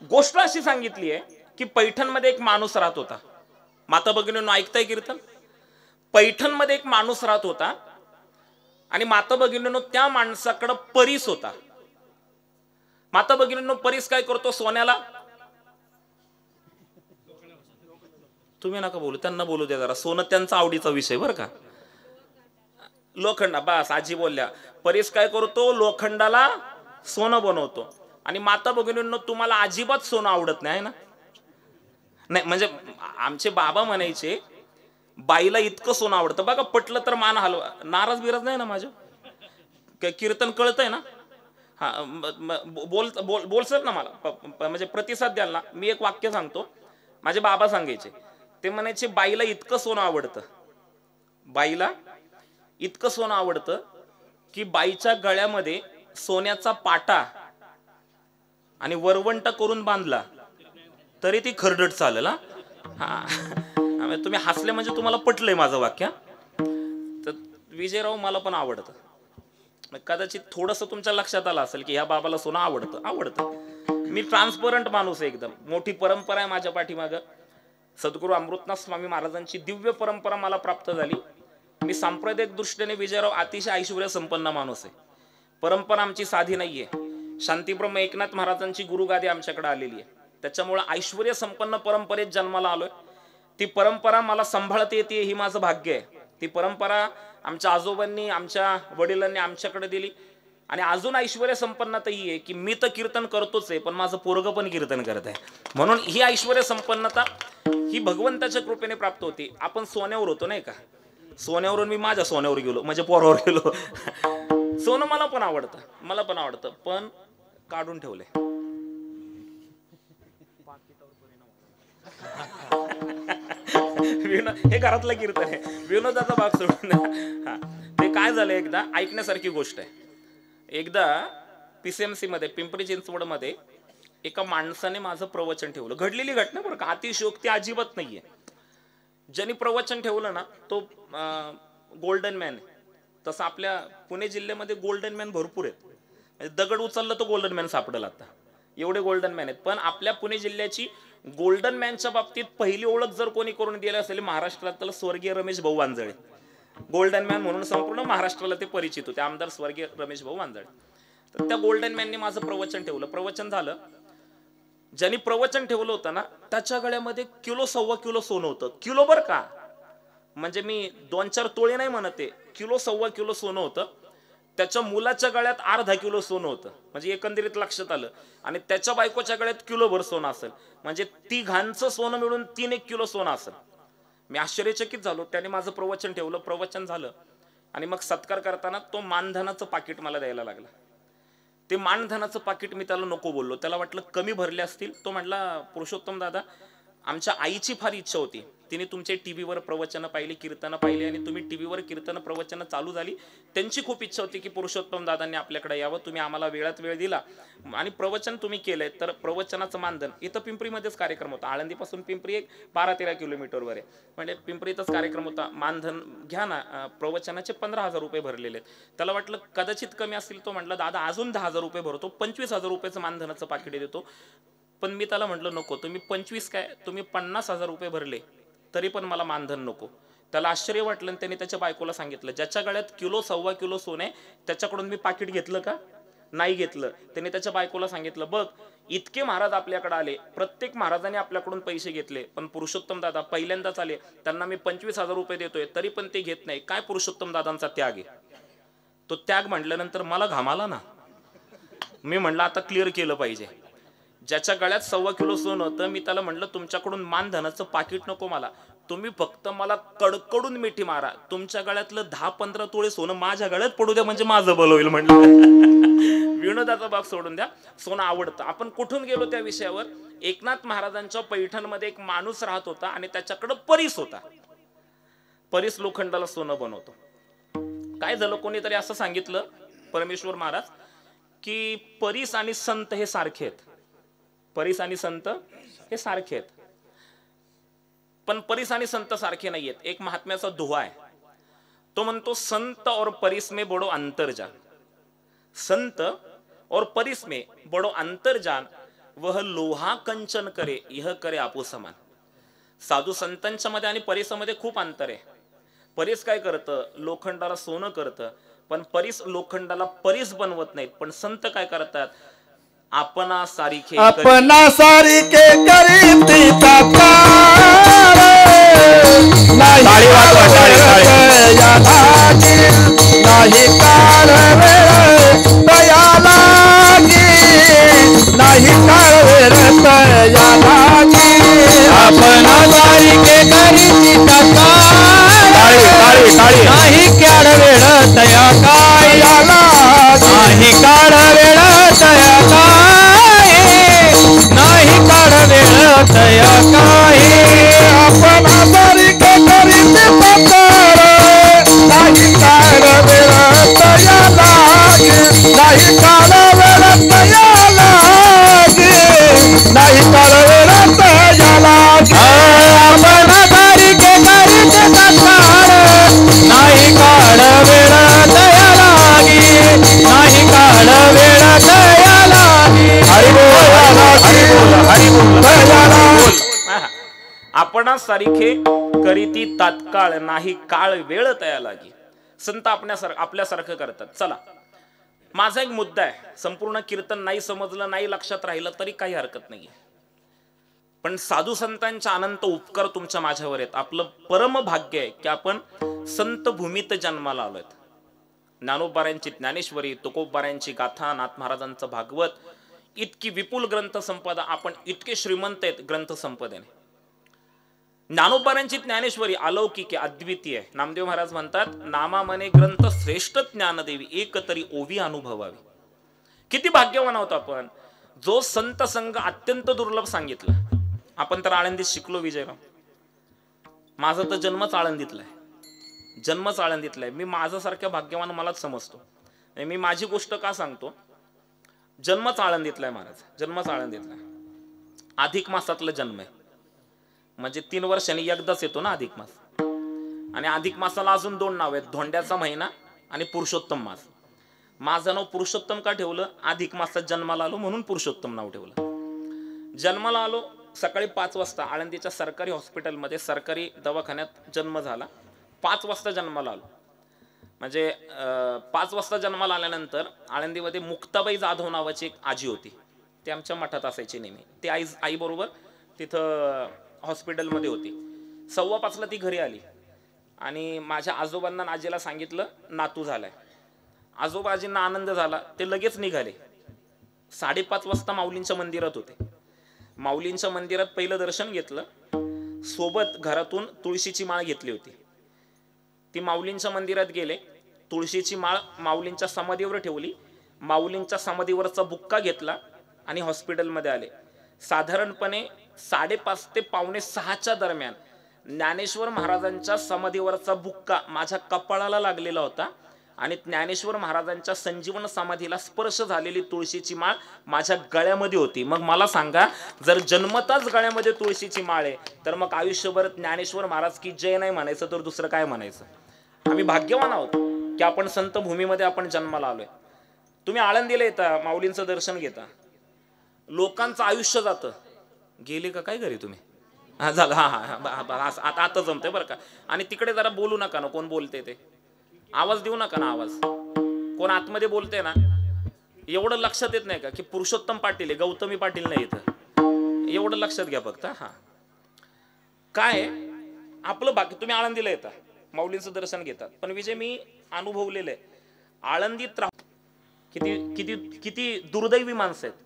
[SPEAKER 4] गोष्ट अशी सांगितली आहे की पैठणमध्ये एक माणूस राहत होता. माता भगिनींनो ऐकताय कीर्तन? पैठणमध्ये एक माणूस राहत होता आणि माता भगिनींनो त्या माणसाकडे परीस होता. माता भगिनींनो परीस काय करतो? सोन्याला, तुम्ही नका बोलू, त्यांना बोलू द्या जरा. सोनं त्यांचा आवडीचा विषय बरं का. लोखंड, बस आजी बोलल्या. परीस काय करतो? लोखंडाला सोनं बनवतो. आणि माता भगिनींनो तुम्हाला अजिबात सोनं आवडत नाही ना? नाही म्हणजे आमचे बाबा म्हणायचे बाईला इतकं सोनं आवडतं बघा, पटलं तर मान हलवा. नाराज बिराज नाही ना माझ्या? कीर्तन कळतंय ना? हा बोल सर ना मला म्हणजे प्रतिसाद द्याल ना. मी एक वाक्य सांगतो. माझे बाबा सांगायचे, ते म्हणायचे बाईला इतकं सोनं आवडतं, बाईला इतकं सोनं आवडतं की बाईच्या गळ्यामध्ये सोन्याचा पाटा आणि वरवंटा करून बांधला तरी ती खरडट चालेल. हा तुम्ही हसले म्हणजे तुम्हाला पटलंय माझं वाक्य. तर विजयराव मला पण आवडतं. कदाचित थोडस तुमच्या लक्षात आलं असेल की ह्या बाबाला सोनं आवडतं. मी ट्रान्सपरंट माणूस आहे एकदम. मोठी परंपरा आहे माझ्या पाठीमागं. सद्गुरू अमृतनाथ स्वामी महाराजांची दिव्य परंपरा मला प्राप्त झाली. मी सांप्रदायिक दृष्टीने विजयराव अतिशय ऐश्वर्य संपन्न माणूस आहे. परंपरा आमची साधी नाहीये. शांतीब्रह्म एकनाथ महाराजांची गुरुगादी आमच्याकडे आलेली आहे. त्याच्यामुळे ऐश्वर्य संपन्न परंपरेत जन्माला आलोय. ती परंपरा मला सांभाळता येते ही माझं भाग्य आहे. ती परंपरा आमच्या आजोबांनी आमच्या वडिलांनी आमच्याकडे दिली आणि अजून ऐश्वर्य संपन्नता ही आहे की मी तर कीर्तन करतोच आहे पण माझं पोरगं पण कीर्तन करत आहे. म्हणून ही ऐश्वर्य संपन्नता ही भगवंताच्या कृपेने प्राप्त होती. आपण सोन्यावर होतो नाही का? सोन्यावरून मी माझ्या सोन्यावर गेलो म्हणजे पोरावर गेलो. सोनं मला पण आवडतं, मला पण आवडतं, पण काढून ठेवले. हे घरातलं कीर्तन आहे, विनोदाचा भाग सोडून. हा ते काय झालं, एकदा ऐकण्यासारखी गोष्ट आहे. एकदा PCMC मध्ये पिंपरी चिंचवड मध्ये एका माणसाने माझं प्रवचन ठेवलं. घडलेली घटना बरं का, अतिशयोक्ती अजिबात नाहीये. ज्यांनी प्रवचन ठेवलं ना तो गोल्डन मॅन आहे. तसं आपल्या पुणे जिल्ह्यामध्ये गोल्डन मॅन भरपूर आहेत. दगड उचललं तर गोल्डन मॅन सापडेल आता, एवढे गोल्डन मॅन आहेत. पण आपल्या पुणे जिल्ह्याची गोल्डन मॅनच्या बाबतीत पहिली ओळख जर कोणी करून दिली असेल महाराष्ट्रात तर स्वर्गीय रमेश भाऊ वांजळे. गोल्डन मॅन म्हणून संपूर्ण महाराष्ट्राला ते परिचित होते, आमदार स्वर्गीय रमेश भाऊ वांजळे. तर त्या गोल्डन मॅनने माझं प्रवचन ठेवलं. प्रवचन झालं. ज्यांनी प्रवचन ठेवलं होतं ना त्याच्या गळ्यामध्ये किलो सव्वा किलो सोनं होतं. किलो बर का, म्हणजे मी 2-4 तोळे नाही म्हणते, किलो सव्वा किलो सोनं होतं. त्याच्या मुलाच्या गळ्यात अर्धा किलो सोनं होतं. म्हणजे एकंदरीत लक्षात आलं. आणि त्याच्या बायकोच्या गळ्यात किलोभर सोनं असेल, म्हणजे तिघांचं सोनं मिळून 3-1 किलो सोनं असेल. मी आश्चर्यचकित झालो. त्याने माझं प्रवचन ठेवलं. प्रवचन झालं आणि मग सत्कार करताना तो मानधनाचं पाकिट मला द्यायला लागला. ते मानधनाचं पाकिट मी त्याला नको बोललो. त्याला वाटलं कमी भरले असतील. तो म्हटला, पुरुषोत्तम दादा, आमच्या आईची फार इच्छा होती, तिने तुमचे टीव्हीवर प्रवचनं पाहिली, कीर्तनं पाहिली आणि तुम्ही टीव्हीवर कीर्तन प्रवचनं चालू झाली. त्यांची खूप इच्छा होती की पुरुषोत्तम दादांनी आपल्याकडे यावं. तुम्ही आम्हाला वेळात वेळ दिला आणि प्रवचन तुम्ही केलंय, तर प्रवचनाचं मानधन. इथं पिंपरीमध्येच कार्यक्रम होता. आळंदीपासून पिंपरी एक 12-13 किलोमीटरवर आहे. म्हणजे पिंपरीतच कार्यक्रम होता. मानधन घ्या ना, प्रवचनाचे 15,000 रुपये भरलेले आहेत. त्याला वाटलं कदाचित कमी असतील. तो म्हटलं, दादा अजून 10,000 रुपये भरतो, 25,000 रुपयाचं मानधनाचं पाकिट देतो. पण मी त्याला म्हटलं नको, तुम्ही 25 काय, तुम्ही 50,000 रुपये भरले तरी पण मला मानधन नको. त्याला आश्चर्य वाटलं आणि त्याने त्याच्या बायकोला सांगितलं, ज्याच्या गळ्यात किलो 1.25 किलो सोने त्याच्याकडून मी पाकिट घेतलं का? नाही घेतलं. त्याने त्याच्या बायकोला सांगितलं, बघ इतके महाराज आपल्याकडे आले, प्रत्येक महाराजांनी आपल्याकडून पैसे घेतले, पण पुरुषोत्तम दादा पहिल्यांदाच आले, त्यांना मी 25,000 रुपये देतोय तरी पण ते घेत नाही. काय पुरुषोत्तम दादांचा त्याग आहे. तो त्याग म्हटल्यानंतर मला घामाला ना. मी म्हणलं आता क्लिअर केलं पाहिजे. ज्याच्या गळ्यात 1.25 किलो सोनं होतं, मी त्याला म्हटलं तुमच्याकडून मानधनाचं पाकिट नको मला, तुम्ही फक्त मला कडकडून मिठी मारा, तुमच्या गळ्यातलं 10-15 तोळे सोनं माझ्या गळ्यात पडू द्या, म्हणजे माझं बल होईल. म्हटलं विनोदाचा भाग सोडून द्या, सोनं आवडतं. आपण कुठून गेलो त्या विषयावर. एकनाथ महाराजांच्या पैठणमध्ये एक माणूस राहत होता आणि त्याच्याकडं परीस होता. परीस लोखंडाला सोनं बनवतो. काय झालं, कोणीतरी असं सांगितलं, परमेश्वर महाराज, की परीस आणि संत हे सारखे आहेत. परीस आणि संत हे सारखे आहेत, पण परीस आणि संत सारखे नाहीयेत. एक महात्म्याचा दोहा आहे. तो म्हणतो, संत और परीस में बड़ो अंतर जान, संत और परीस में बड़ो अंतर जान, वह लोहा कंचन करे यह करे आपो समान. साधू संतांच्या मध्ये आणि परीसामध्ये खूप अंतर आहे. परीस काय करतं, लोखंडाला सोनं करतं, पण परीस लोखंडाला परीस बनवत नाहीत. पण संत काय करतात, अपना सारिखे
[SPEAKER 3] करीती तत्कार, नाही काळ वेळ दया लागी, नाही काळ वेळ दया लागी. अपना सारिखे करीती तत्कार, नाही काळ वेळ दया काय नाही काळ वेळ दया काय, नाही काळ वेळ दया काय. आपण सारिखे करीत तत्कार, नाही काळ वेळ दया लागे, नाही काळ वेळ दया लागे, नाही काळ वेळ दया लागे. आपण सारिखे करीत तत्कार, नाही काळ वेळ दया लागे, नाही काळ वेळ दया लागे. हरी बोल, हरी बोल, हरी बोल, दया लागे.
[SPEAKER 4] आपणा सारिखे करीती तात्काळ, नाही काळ वेळ तया लागी. संत आपल्यासारखं करतात. चला, माझा एक मुद्दा आहे. संपूर्ण कीर्तन नाही समजलं, नाही लक्षात राहिलं तरी काही हरकत नाहीये, पण साधू संतांचा अनंत उपकार तुमच्या माझ्यावर आहेत. आपलं परम भाग्य आहे की आपण संत भूमीत जन्माला आलोय. ज्ञानोबारायांची ज्ञानेश्वरी, तुकोबारायांची गाथा, नाथ महाराजांचं भागवत, इतकी विपुल ग्रंथ संपदा. आपण इतके श्रीमंत आहेत ग्रंथ संपदेने. ज्ञानोबारायांची ज्ञानेश्वरी अलौकिक आहे, अद्वितीय आहे. नामदेव महाराज म्हणतात, नामा मने ग्रंथ श्रेष्ठ ज्ञानदेवी, एक तरी ओवी अनुभवावी. किती भाग्यवान आहोत आपण. जो संत संघ अत्यंत दुर्लभ सांगितलं. आपण तर आळंदीत शिकलो विजयराव. माझा तर जन्मच आळंदीतला आहे, जन्मच आळंदीतला आहे. मी माझ्यासारख्या भाग्यवान मलाच समजतो. मी माझी गोष्ट का सांगतो, जन्मच आळंदीतला आहे महाराज, जन्मच आळंदीतला आहे. अधिक मासातला जन्म आहे, म्हणजे 3 वर्षांनी एकदाच येतो ना अधिक मास. आणि अधिक मासाला अजून 2 नाव आहेत, धोंड्याचा महिना आणि पुरुषोत्तम मास. माझं नाव पुरुषोत्तम का ठेवलं, अधिक मासात जन्माला आलो म्हणून पुरुषोत्तम नाव ठेवलं. जन्माला आलो सकाळी 5 वाजता आळंदीच्या सरकारी हॉस्पिटलमध्ये, सरकारी दवाखान्यात जन्म झाला. 5 वाजता जन्माला आलो. म्हणजे 5 वाजता जन्माला आल्यानंतर आळंदीमध्ये मुक्ताबाई जाधव नावाची एक आजी होती. ती आमच्या मठात असायची नेहमी. ती आई बरोबर तिथं हॉस्पिटलमध्ये होती. 5:15 ती घरी आली आणि माझ्या आजोबांना आजीला सांगितलं नातू झालाय. आजोबाजींना आनंद झाला, ते लगेच निघाले. 5:30 वाजता माऊलींच्या मंदिरात होते. माऊलींच्या मंदिरात पहिलं दर्शन घेतलं. सोबत घरातून तुळशीची माळ घेतली होती. ती माऊलींच्या मंदिरात गेले. तुळशीची माळ माऊलींच्या समाधीवर ठेवली, माऊलींच्या समाधीवरचा बुक्का घेतला आणि हॉस्पिटलमध्ये आले. साधारणपणे 5:30 ते 5:45 दरम्यान ज्ञानेश्वर महाराजांच्या समाधीवरचा बुक्का माझ्या कपाळाला लागलेला होता आणि ज्ञानेश्वर महाराजांच्या संजीवन समाधीला स्पर्श झालेली तुळशीची माळ माझ्या गळ्यामध्ये होती. मग मला सांगा, जर जन्मताच गळ्यामध्ये तुळशीची माळ आहे तर मग आयुष्यभर ज्ञानेश्वर महाराज की जय नाही म्हणायचं तर दुसरं काय म्हणायचं? आम्ही भाग्यवान आहोत की आपण संत भूमीमध्ये आपण जन्माला आलोय. तुम्ही आळंदीला येता, माऊलींचं दर्शन घेता, लोकांचं आयुष्य जातं. गेले का काय घरी तुम्ही? हा झालं, हा हा आता जमतंय बरं का. आणि तिकडे जरा बोलू नका ना, कोण बोलते ते आवाज देऊ नका ना. आवाज कोण आतमध्ये बोलते ना, एवढं लक्षात येत नाही का की पुरुषोत्तम पाटील आहे, गौतमी पाटील नाही इथं? एवढं लक्षात घ्या फक्त. हा काय आपलं बाकी. तुम्ही आळंदीला येता, माऊलींचं दर्शन घेतात, पण विजय मी अनुभवलेलं आहे, आळंदीत किती किती किती दुर्दैवी माणसं आहेत.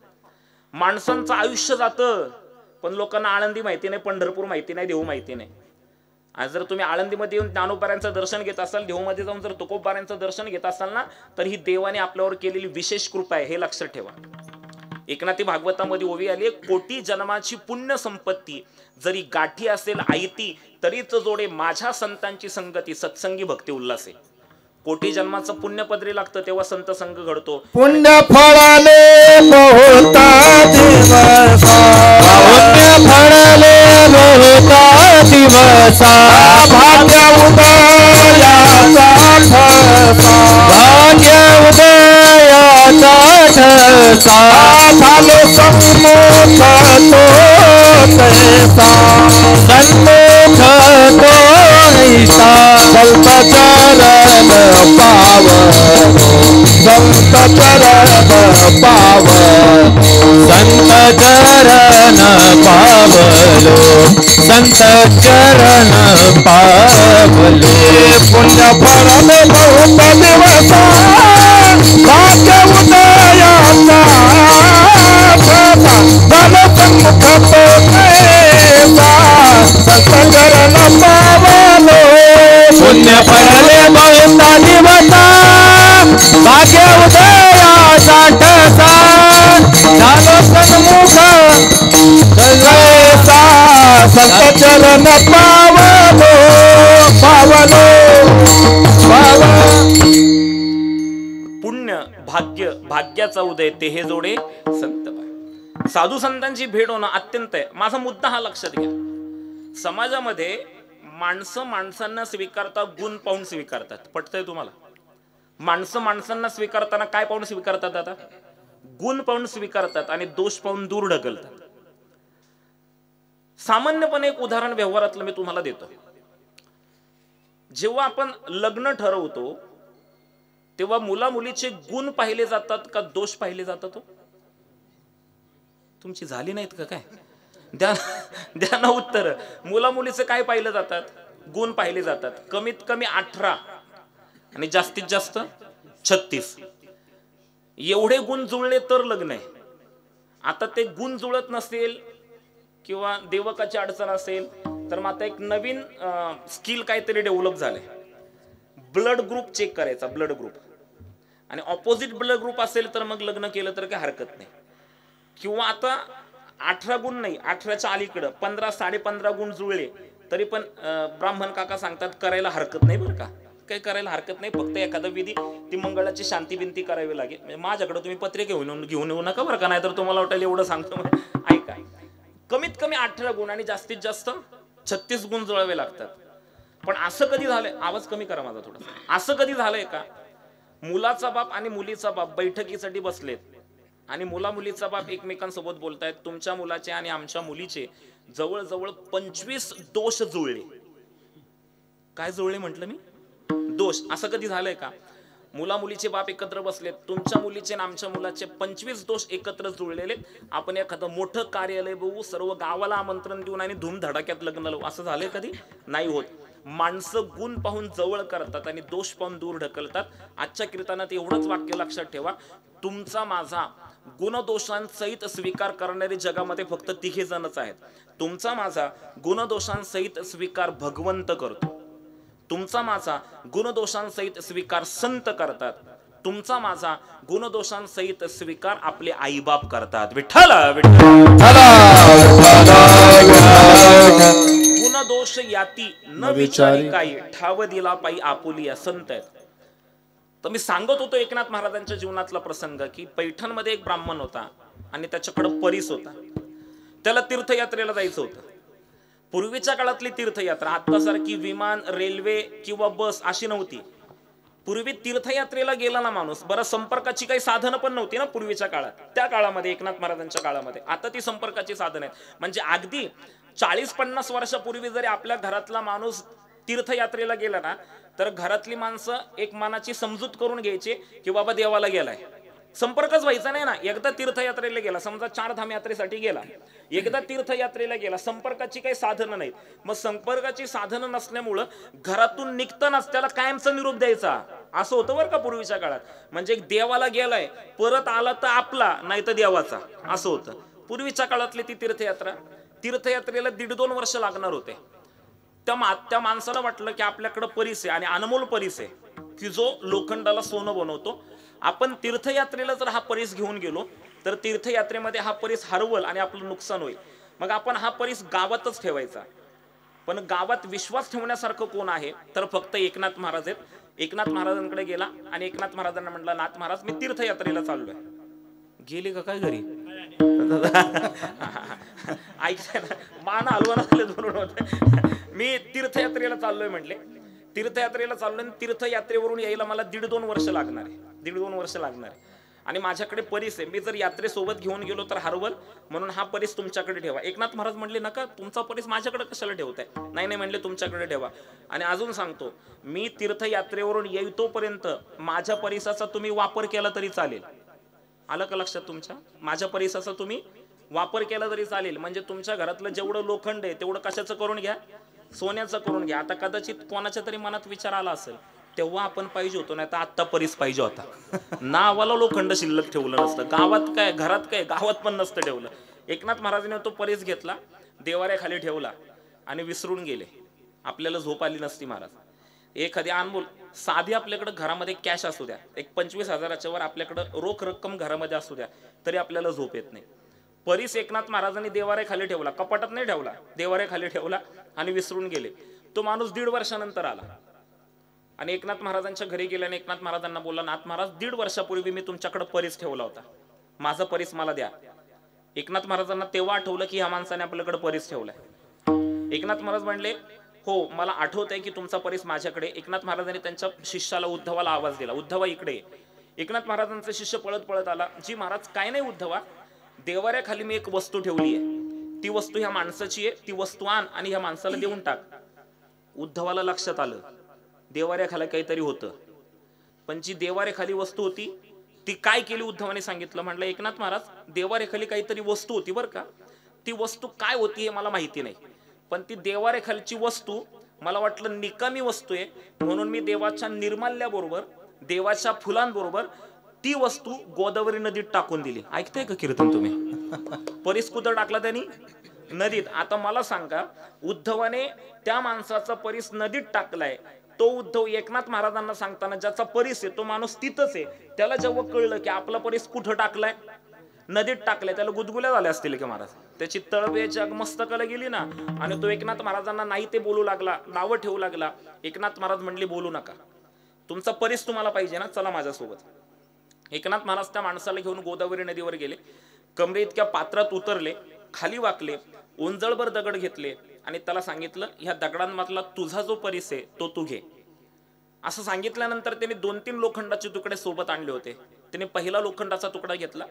[SPEAKER 4] माणसांचं आयुष्य जातं पण लोकांना आळंदी माहिती नाही, पंढरपूर माहिती नाही, देहू माहिती नाही. आज जर तुम्ही आळंदीमध्ये येऊन ज्ञानोबारांचं दर्शन घेत असाल, देहूमध्ये जाऊन जर तुकोबारांचं दर्शन घेत असाल ना, तर ही देवाने आपल्यावर केलेली विशेष कृपा आहे, हे लक्षात ठेवा. एकनाथी भागवतामध्ये ओवी आली, कोटी जन्माची पुण्य संपत्ती जरी गाठी असेल आयती, तरीच जोडे माझ्या संतांची संगती, सत्संगी भक्ती उल्हासे. कोटी जन्माचं पुण्य पदरी लागतं तेव्हा संत संघ घडतो.
[SPEAKER 3] पुण्य फळाले बहुता दिवसा, पुण्य फळाले बहुता दिवसा, भाग्य उदयाचा ठसा, भाग्य उदयाचा ठसा, झालो सन्मुख तो तैसा, सन्मुख तो ऐसा, संत चरण पावन, संत चरण पावन, संत चरण पावलो, संत चरण पावलो. पुण्य फळाले बहुत दिवसा, भाग्य उदयाचा ठसा, झालो सन्मुख तो तैसा, संत चरण पावलो. पुण्य फळाले बहुता दिवसा, भाग्य उदयाचा ठसा, झालो सन्मुख तैसा, संत चरण पावलो, पावलो,
[SPEAKER 4] पुण्य भाग्य, भाग्याचा उदय ते हे जोडे संत. साधू संतांची भेट होणं अत्यंत आहे. माझा मुद्दा हा लक्षात घ्या, समाजामध्ये माणसं माणसांना स्वीकारतात, गुण पाहून स्वीकारतात. पटतंय तुम्हाला? माणसं माणसांना स्वीकारताना काय पाहून स्वीकारतात? आता गुण पाहून स्वीकारतात आणि दोष पाहून दूर ढकलतात. सामान्यपणे एक उदाहरण व्यवहारातलं मी तुम्हाला देतो. जेव्हा आपण लग्न ठरवतो तेव्हा मुला मुलीचे गुण पाहिले जातात का दोष पाहिले जातात? तुमची झाली नाहीत का काय? द्या ना उत्तर. मुला मुलीचे काय पाहिलं जातात? गुण पाहिले जातात. कमीत कमी 18 आणि जास्तीत जास्त 36. एवढे गुण जुळले तर लग्न आहे. आता ते गुण जुळत नसेल किंवा देवकाची अडचण असेल तर मग आता एक नवीन स्किल काहीतरी डेव्हलप झालंय. ब्लड ग्रुप चेक करायचा, ब्लड ग्रुप. आणि ऑपोजिट ब्लड ग्रुप असेल तर मग लग्न केलं तर काही हरकत नाही. किंवा आता 18 गुण नाही, 18च्या अलीकडं 15 15.5 गुण जुळले तरी पण ब्राह्मण काका सांगतात करायला हरकत नाही बरं का. काही करायला हरकत नाही, फक्त एखादा विधी ती मंगळाची शांती बिंती करावी लागेल. म्हणजे माझ्याकडे तुम्ही पत्रिका घेऊन येऊ नका बरं का, नाही तर तुम्हाला वाटेल एवढं सांगतो. ऐका, कमीत कमी 18 गुण आणि जास्तीत जास्त 36 गुण जुळावे लागतात. पण असं कधी झालंय, आवाज कमी करा माझा थोडा, असं कधी झालंय का मुलाचा बाप आणि मुलीचा बाप बैठकीसाठी बसलेत आणि मुला मुलीचा बाप एकमेकांसोबत बोलतायत, तुमच्या मुलाचे आणि आमच्या मुलीचे जवळजवळ 25 दोष जुळले. काय जुळले म्हटलं मी? दोष. असं कधी झालंय का मुला मुलीचे बाप एकत्र बसलेत, तुमच्या मुलीचे आणि आमच्या मुलाचे 25 दोष एकत्र जुळलेले, आपण एखादं मोठं कार्यालय बघू, सर्व गावाला आमंत्रण देऊन आणि धूमधडाक्यात लग्न लावू, असं झालंय कधी? नाही होत. माणसं गुण पाहून जवळ करतात आणि दोष पाहून दूर ढकलतात. आजच्या कीर्तनात एवढंच वाक्य लक्षात ठेवा, तुमचा माझा गुणदोषांसहित स्वीकार करणारे जगामध्ये फक्त 3 जणच आहेत. तुमचा माझा गुणदोषांसहित स्वीकार भगवंत करतो. तुमचा माझा गुणदोषांसहित स्वीकार संत करतात, तुमचा माझा गुणदोषांसहित स्वीकार आपले आईबाप करतात. विठ्ठल गुणदोष याती न विचारी काही, ठाव दिला पायी आपुलिया संत आहेत. तर मी सांगत होतो एकनाथ महाराजांच्या जीवनातला प्रसंग की पैठणमध्ये एक ब्राह्मण होता आणि त्याच्याकडे परीस होता. त्याला तीर्थयात्रेला जायचं होतं. पूर्वीच्या काळातली तीर्थयात्रा आतासारखी विमान, रेल्वे किंवा बस अशी नव्हती. पूर्वी तीर्थयात्रेला गेला ना माणूस, बरं संपर्काची काही साधनं पण नव्हती ना पूर्वीच्या काळात, त्या काळामध्ये एकनाथ महाराजांच्या काळामध्ये. आता ती संपर्काची साधन आहेत. म्हणजे अगदी 40-50 वर्षापूर्वी जरी आपल्या घरातला माणूस तीर्थयात्रेला गेला ना, तर घरातली माणसं एक मनाची समजूत करून घ्यायची की बाबा देवाला गेलाय. संपर्कच व्हायचा नाही ना. एकदा तीर्थयात्रेला गेला, समजा 4 धाम यात्रेसाठी गेला, एकदा तीर्थयात्रेला गेला, संपर्काची काही साधनं नाहीत. मग संपर्काची साधनं नसल्यामुळं घरातून निघतानाच त्याला कायमचा निरोप द्यायचा, असं होतं बरं का पूर्वीच्या काळात. म्हणजे देवाला गेलाय, परत आला तर आपला नाही तर देवाचा, असं होतं पूर्वीच्या काळातली ती तीर्थयात्रा. तीर्थयात्रेला 1.5-2 वर्ष लागणार होते. त्या माणसाला वाटलं की आपल्याकडे परीस आहे आणि अनमोल परीस आहे की जो लोखंडाला सोनं बनवतो. आपण तीर्थयात्रेला जर हा परीस घेऊन गेलो तर तीर्थयात्रेमध्ये हा परीस हरवल आणि आपलं नुकसान होईल. मग आपण हा परीस गावातच ठेवायचा. पण गावात विश्वास ठेवण्यासारखं कोण आहे तर फक्त एकनाथ महाराज आहेत. एकनाथ महाराजांकडे गेला आणि एकनाथ महाराजांना म्हटलं, नाथ महाराज मी तीर्थयात्रेला चाललोय. गेले का काय घरी? ऐकताय ना, मान हलवून आले दोन होते. मी तीर्थयात्रेला चाललोय म्हटले. तीर्थयात्रेला चाललोय, तीर्थयात्रेवरून यायला मला 1.5-2 वर्ष लागणार आहे. 1.5-2 वर्ष लागणार आहे आणि माझ्याकडे परीस आहे. मी जर यात्रेसोबत घेऊन गेलो तर हरवल, म्हणून हा परीस तुमच्याकडे ठेवा. एकनाथ महाराज म्हणले, नका, तुमचा परीस माझ्याकडे कशाला ठेवताय? नाही नाही म्हणले, तुमच्याकडे ठेवा. आणि अजून सांगतो, मी तीर्थयात्रेवरून येईतोपर्यंत माझ्या परीसाचा तुम्ही वापर केला तरी चालेल. आलं का लक्षात तुमच्या? माझ्या परीसाचा तुम्ही वापर केला तरी चालेल. म्हणजे तुमच्या घरातलं जेवढं लोखंड आहे तेवढं कशाचं करून घ्या? सोन्याचं करून घ्या. आता कदाचित कोणाच्या तरी मनात विचार आला असेल, तेव्हा आपण पाहिजे होतो, नाही तर आत्ता परीस पाहिजे होता. नावाला लोखंड शिल्लक ठेवलं नसतं. गावात काय, घरात काय, गावात पण नसतं ठेवलं. एकनाथ महाराजांनी तो परीस घेतला, देवाऱ्याखाली ठेवला आणि विसरून गेले. आपल्याला झोप आली नसती महाराज. एखादी अनमोल साधी आपल्याकडे घरामध्ये कॅश असू द्या, एक 25,000च्या वर आपल्याकडे रोख रक्कम घरामध्ये असू द्या, तरी आपल्याला झोप येत नाही. परीस एकनाथ महाराजांनी देवाऱ्याखाली ठेवला, कपाटात नाही ठेवला, देवाऱ्याखाली ठेवला आणि विसरून गेले. तो माणूस 1.5 वर्षानंतर आला आणि एकनाथ महाराजांच्या घरी गेल्याने एकनाथ महाराजांना बोलला, नाथ महाराज 1.5 वर्षापूर्वी मी तुमच्याकडे परीस ठेवला होता, माझा परीस मला द्या. एकनाथ महाराजांना तेव्हा आठवलं की ह्या माणसाने आपल्याकडे परीस ठेवलाय. एकनाथ महाराज म्हणले, हो मला आठवत आहे की तुमचा परीस माझ्याकडे. एकनाथ महाराजांनी त्यांच्या शिष्याला उद्धवाला आवाज दिला, उद्धवा इकडे. एकनाथ महाराजांचा शिष्य पळत पळत आला. जी महाराज, काय नाही उद्धवा, देवाऱ्याखाली मी एक वस्तू ठेवली आहे, ती वस्तू ह्या माणसाची आहे, ती वस्तू आण आणि ह्या माणसाला देऊन टाक. उद्धवाला लक्षात आलं देवाऱ्याखाली काहीतरी होतं, पण जी देवाऱ्याखाली वस्तू होती ती काय केली उद्धवाने सांगितलं. म्हटलं, एकनाथ महाराज, देवाऱ्याखाली काहीतरी वस्तू होती बरं का, ती वस्तू काय होती हे मला माहिती नाही, पण ती देवाऱ्याखालची वस्तू मला वाटलं निकामी वस्तू आहे, म्हणून मी देवाच्या निर्माल्याबरोबर, देवाच्या फुलांबरोबर ती वस्तू गोदावरी नदीत टाकून दिली. ऐकताय का कीर्तन तुम्ही? परीस कुठं टाकला त्यांनी? नदीत. आता मला सांगा, उद्धवाने त्या माणसाचा परीस नदीत टाकलाय, तो उद्धव एकनाथ महाराजांना सांगताना ज्याचा परीस आहे तो माणूस तिथंच आहे, त्याला जेव्हा कळलं की आपला परीस कुठं टाकलाय, नदीत टाकलाय, त्याला गुदगुल्या झाल्या असतील की महाराज. त्याची तळवेच्या मस्तकाला गेली ना, आणि तो एकनाथ महाराजांना नाही ते बोलू लागला, नावं ठेवू लागला. एकनाथ महाराज म्हणले, बोलू नका, तुमचा परीस तुम्हाला पाहिजे ना, चला माझ्यासोबत. एकनाथ महाराज त्या माणसाला घेऊन गोदावरी नदीवर गेले. कमरे इतक्या पात्रात उतरले, खाली वाकले, उंजळभर दगड घेतले आणि त्याला सांगितलं, ह्या दगडांमधला तुझा जो परीस आहे तो तू घे. असं सांगितल्यानंतर त्याने 2-3 लोखंडाचे तुकडे सोबत आणले होते. त्याने पहिला लोखंडाचा तुकडा घेतला,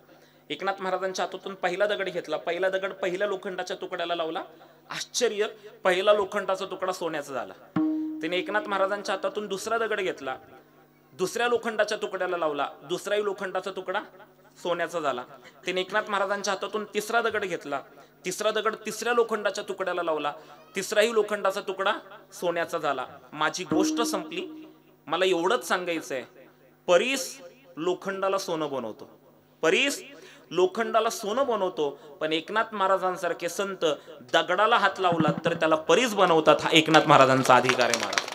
[SPEAKER 4] एकनाथ महाराजांच्या हातातून पहिला दगड घेतला, पहिला दगड पहिल्या लोखंडाच्या तुकड्याला लावला. आश्चर्य, पहिला लोखंडाचा तुकडा सोन्याचा झाला. त्याने एकनाथ महाराजांच्या हातातून दुसरा दगड घेतला, दुसऱ्या लोखंडाच्या तुकड्याला लावला, दुसराही लोखंडाचा तुकडा सोन्याचा झाला. त्याने एकनाथ महाराजांच्या हातातून तिसरा दगड घेतला, तिसरा दगड तिसऱ्या लोखंडाच्या तुकड्याला लावला, तिसराही लोखंडाचा तुकडा सोन्याचा झाला. माझी गोष्ट संपली. मला एवढंच सांगायचंय, परीस लोखंडाला सोनं बनवतो, परीस लोखंडाला सोनं बनवतो, पण एकनाथ महाराजांसारखे संत दगडाला हात लावला तर त्याला परीस बनवतात. हा एकनाथ महाराजांचा अधिकार आहे महाराज.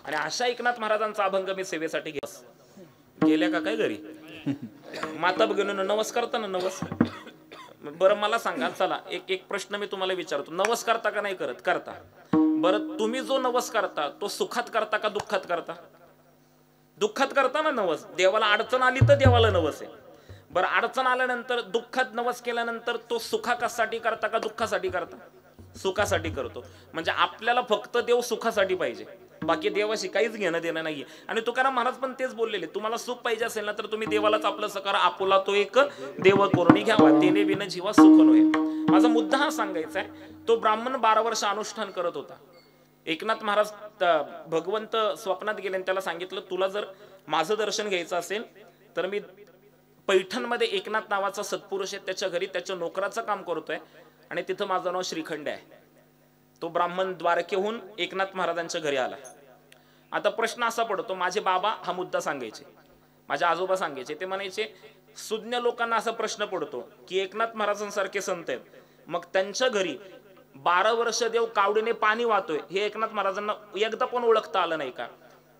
[SPEAKER 4] आणि अशा एकनाथ महाराजांचा अभंग मी सेवेसाठी गेल्या का काय घरी माता भगिनींनो नवस करता ना नवस. बरं मला सांगा, चला एक प्रश्न मी तुम्हाला विचारतो, नवस करता का नाही करत? करता. बरं तुम्ही जो नवस करता तो सुखात करता का दुःखात करता? दुःखात करता ना नवस. देवाला अडचण आली तर देवाला नवस आहे. बरं अडचण आल्यानंतर दुःखात नवस केल्यानंतर तो सुखासाठी करता का दुःखासाठी करता? सुखासाठी करतो. म्हणजे आपल्याला फक्त देव सुखासाठी पाहिजे, बाकी देवाशी काहीच घेणं देणं नाहीये. आणि तुकाराम महाराज पण तेच बोललेले, तुम्हाला सुख पाहिजे असेल ना तर तुम्ही देवालाच आपलं सकार आपुला तो एक देव करून घ्यावा, तेने विन जीवा सुख नव्हे. माझा मुद्दा हा सांगायचा आहे, तो ब्राह्मण 12 वर्ष अनुष्ठान करत होता. एकनाथ महाराज भगवंत स्वप्नात गेले आणि त्याला सांगितलं, तुला जर माझं दर्शन घ्यायचं असेल तर मी पैठणमध्ये एकनाथ नावाचा सत्पुरुष आहे, त्याच्या घरी त्याच्या नोकराचं काम करतोय आणि तिथं माझं नाव श्रीखंड आहे. तो ब्राह्मण द्वारकेहून एकनाथ महाराजांच्या घरी आला. आता प्रश्न असा पडतो, माझे बाबा हा मुद्दा सांगायचे, माझे आजोबा सांगायचे, ते म्हणायचे सुज्ञ लोकांना असा प्रश्न पडतो की एकनाथ महाराजांसारखे संत आहेत, मग त्यांच्या घरी 12 वर्ष देव कावडीने पाणी वाहतोय हे एकनाथ महाराजांना एकदा पण ओळखता आलं नाही का?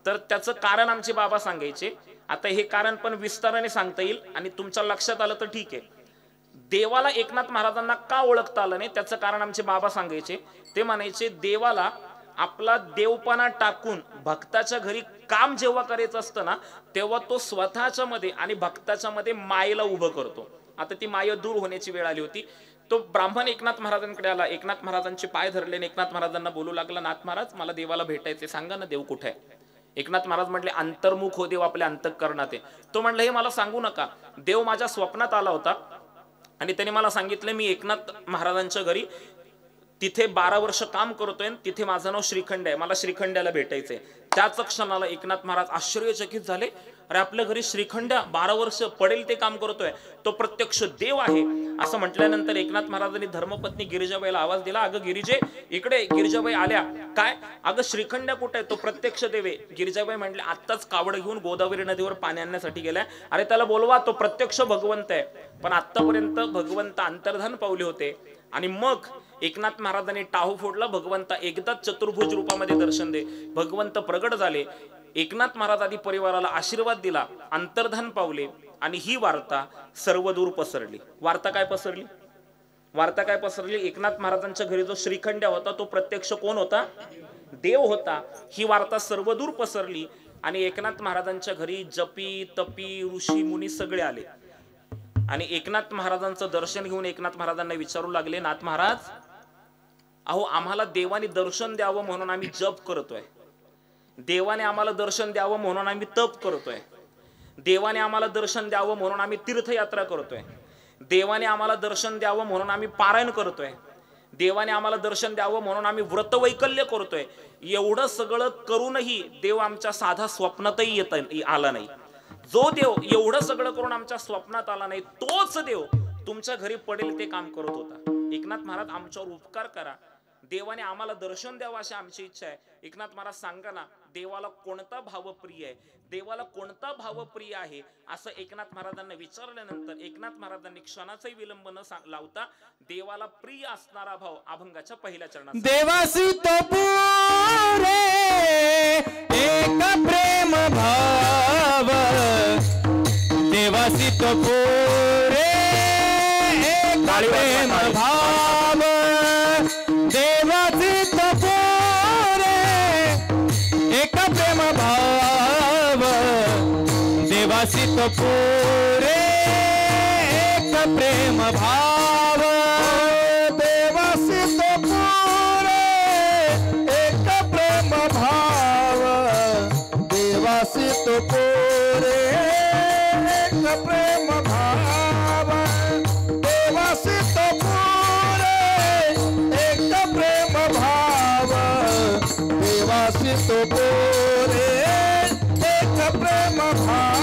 [SPEAKER 4] तर त्याचं कारण आमचे बाबा सांगायचे. आता हे कारण पण विस्ताराने सांगता येईल आणि तुमच्या लक्षात आलं तर ठीक आहे. देवाला एकनाथ महाराजांना का ओळखता आलं नाही त्याचं कारण आमचे बाबा सांगायचे. ते म्हणायचे, देवाला आपला देवपणा टाकून भक्ताच्या घरी काम जेव्हा करायचं असतं ना तेव्हा तो स्वतःच्या मध्ये आणि भक्ताच्या मध्ये मायेला उभं करतो. आता ती माय दूर होण्याची वेळ आली होती. तो ब्राह्मण एकनाथ महाराजांकडे आला, एकनाथ महाराजांचे पाय धरले आणि एकनाथ महाराजांना बोलू लागला, नाथ महाराज मला देवाला भेटायचे, सांगा ना देव कुठे आहे? एकनाथ महाराज म्हटले, अंतर्मुख हो देव आपल्या अंतःकरणात आहे. तो म्हणला, हे मला सांगू नका, देव माझ्या स्वप्नात आला होता आणि त्याने मला सांगितलं मी एकनाथ महाराजांच्या घरी तिथे 12 वर्ष काम करतोय, तिथे माझं नाव श्रीखंड आहे, मला श्रीखंड्याला भेटायचंय. त्याच क्षणाला एकनाथ महाराज आश्चर्यचकित झाले, अरे आपल्या घरी श्रीखंड्या 12 वर्ष पडेल ते काम करतोय, तो प्रत्यक्ष देव आहे. असं म्हटल्यानंतर एकनाथ महाराजांनी धर्मपत्नी गिरिजाबाईला आवाज दिला, अगं गिरिजे इकडे. गिरिजाबाई आल्या, काय अगं श्रीखंड्या कुठे आहे? तो प्रत्यक्ष देव आहे. गिरिजाबाई म्हटले, आत्ताच कावड घेऊन गोदावरी नदीवर पाणी आणण्यासाठी गेलाय. अरे त्याला बोलवा, तो प्रत्यक्ष भगवंत आहे. पण आतापर्यंत भगवंत अंतर्धान पावले होते आणि मग एकनाथ महाराजांनी टाहू फोडला, भगवंता एकदाच चतुर्भुज रूपामध्ये दर्शन दे. भगवंत प्रगट झाले, एकनाथ महाराज आदी परिवाराला आशीर्वाद दिला, अंतर्धान पावले आणि ही वार्ता सर्वदूर पसरली. वार्ता काय पसरली? वार्ता काय पसरली? एकनाथ महाराजांच्या घरी जो श्रीखंड्या होता तो प्रत्यक्ष कोण होता? देव होता. ही वार्ता सर्वदूर पसरली आणि एकनाथ महाराजांच्या घरी जपी तपी ऋषी मुनी सगळे आले आणि एकनाथ महाराजांचं दर्शन घेऊन एकनाथ महाराजांना विचारू लागले, नाथ महाराज अहो आम्हाला देवाने दर्शन द्यावं म्हणून आम्ही जप करतोय, देवाने आम्हाला दर्शन द्यावं म्हणून आम्ही तप करतोय, देवाने आम्हाला दर्शन द्यावं म्हणून आम्ही तीर्थयात्रा करतोय, देवाने आम्हाला दर्शन द्यावं म्हणून आम्ही पारायण करतोय, देवाने आम्हाला दर्शन द्यावं म्हणून आम्ही व्रतवैकल्य करतोय. एवढं सगळं करूनही देव आमच्या साधा स्वप्नातही आला नाही. जो देव एवढं सगळं करून आमच्या स्वप्नात आला नाही तोच देव तुमच्या घरी पडेल ते काम करत होता. एकनाथ महाराज आमच्यावर उपकार करा, देवाने आम्हाला दर्शन द्यावं अशी आमची इच्छा आहे. एकनाथ महाराज सांगा ना देवाला कोणता भाव प्रिय आहे, देवाला कोणता भाव प्रिय आहे असं एकनाथ महाराजांना विचारल्यानंतर एकनाथ महाराजांनी क्षणाचाही विलंब न लावता देवाला प्रिय असणारा भाव अभंगाच्या पहिल्या चरणात,
[SPEAKER 2] देवासी तो पुरे एक प्रेम भाव, देवासी तो पुरे एक प्रेम भाव, देवासी तो पुरे एक प्रेम भाव, देवासी तो पुरे एक प्रेम भाव, देवासी तो पुरे एक प्रेम भाव, देवासी तो पुरे एक प्रेम भाव, देवासी तो पुरे एक प्रेम भाव, देवासी तो पुरे एक प्रेम भाव.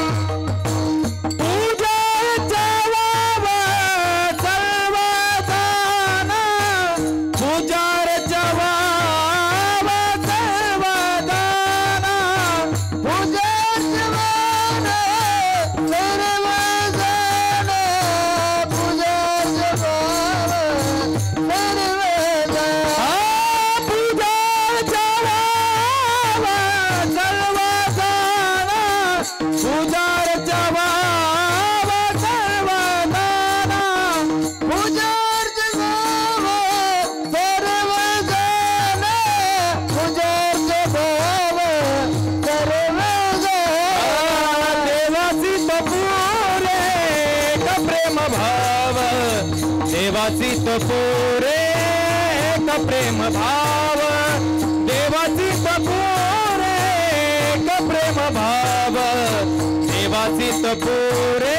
[SPEAKER 2] देवाची तपोरे एक प्रेम भाव देवाची तपोरे एक प्रेम भाव देवाची तपोरे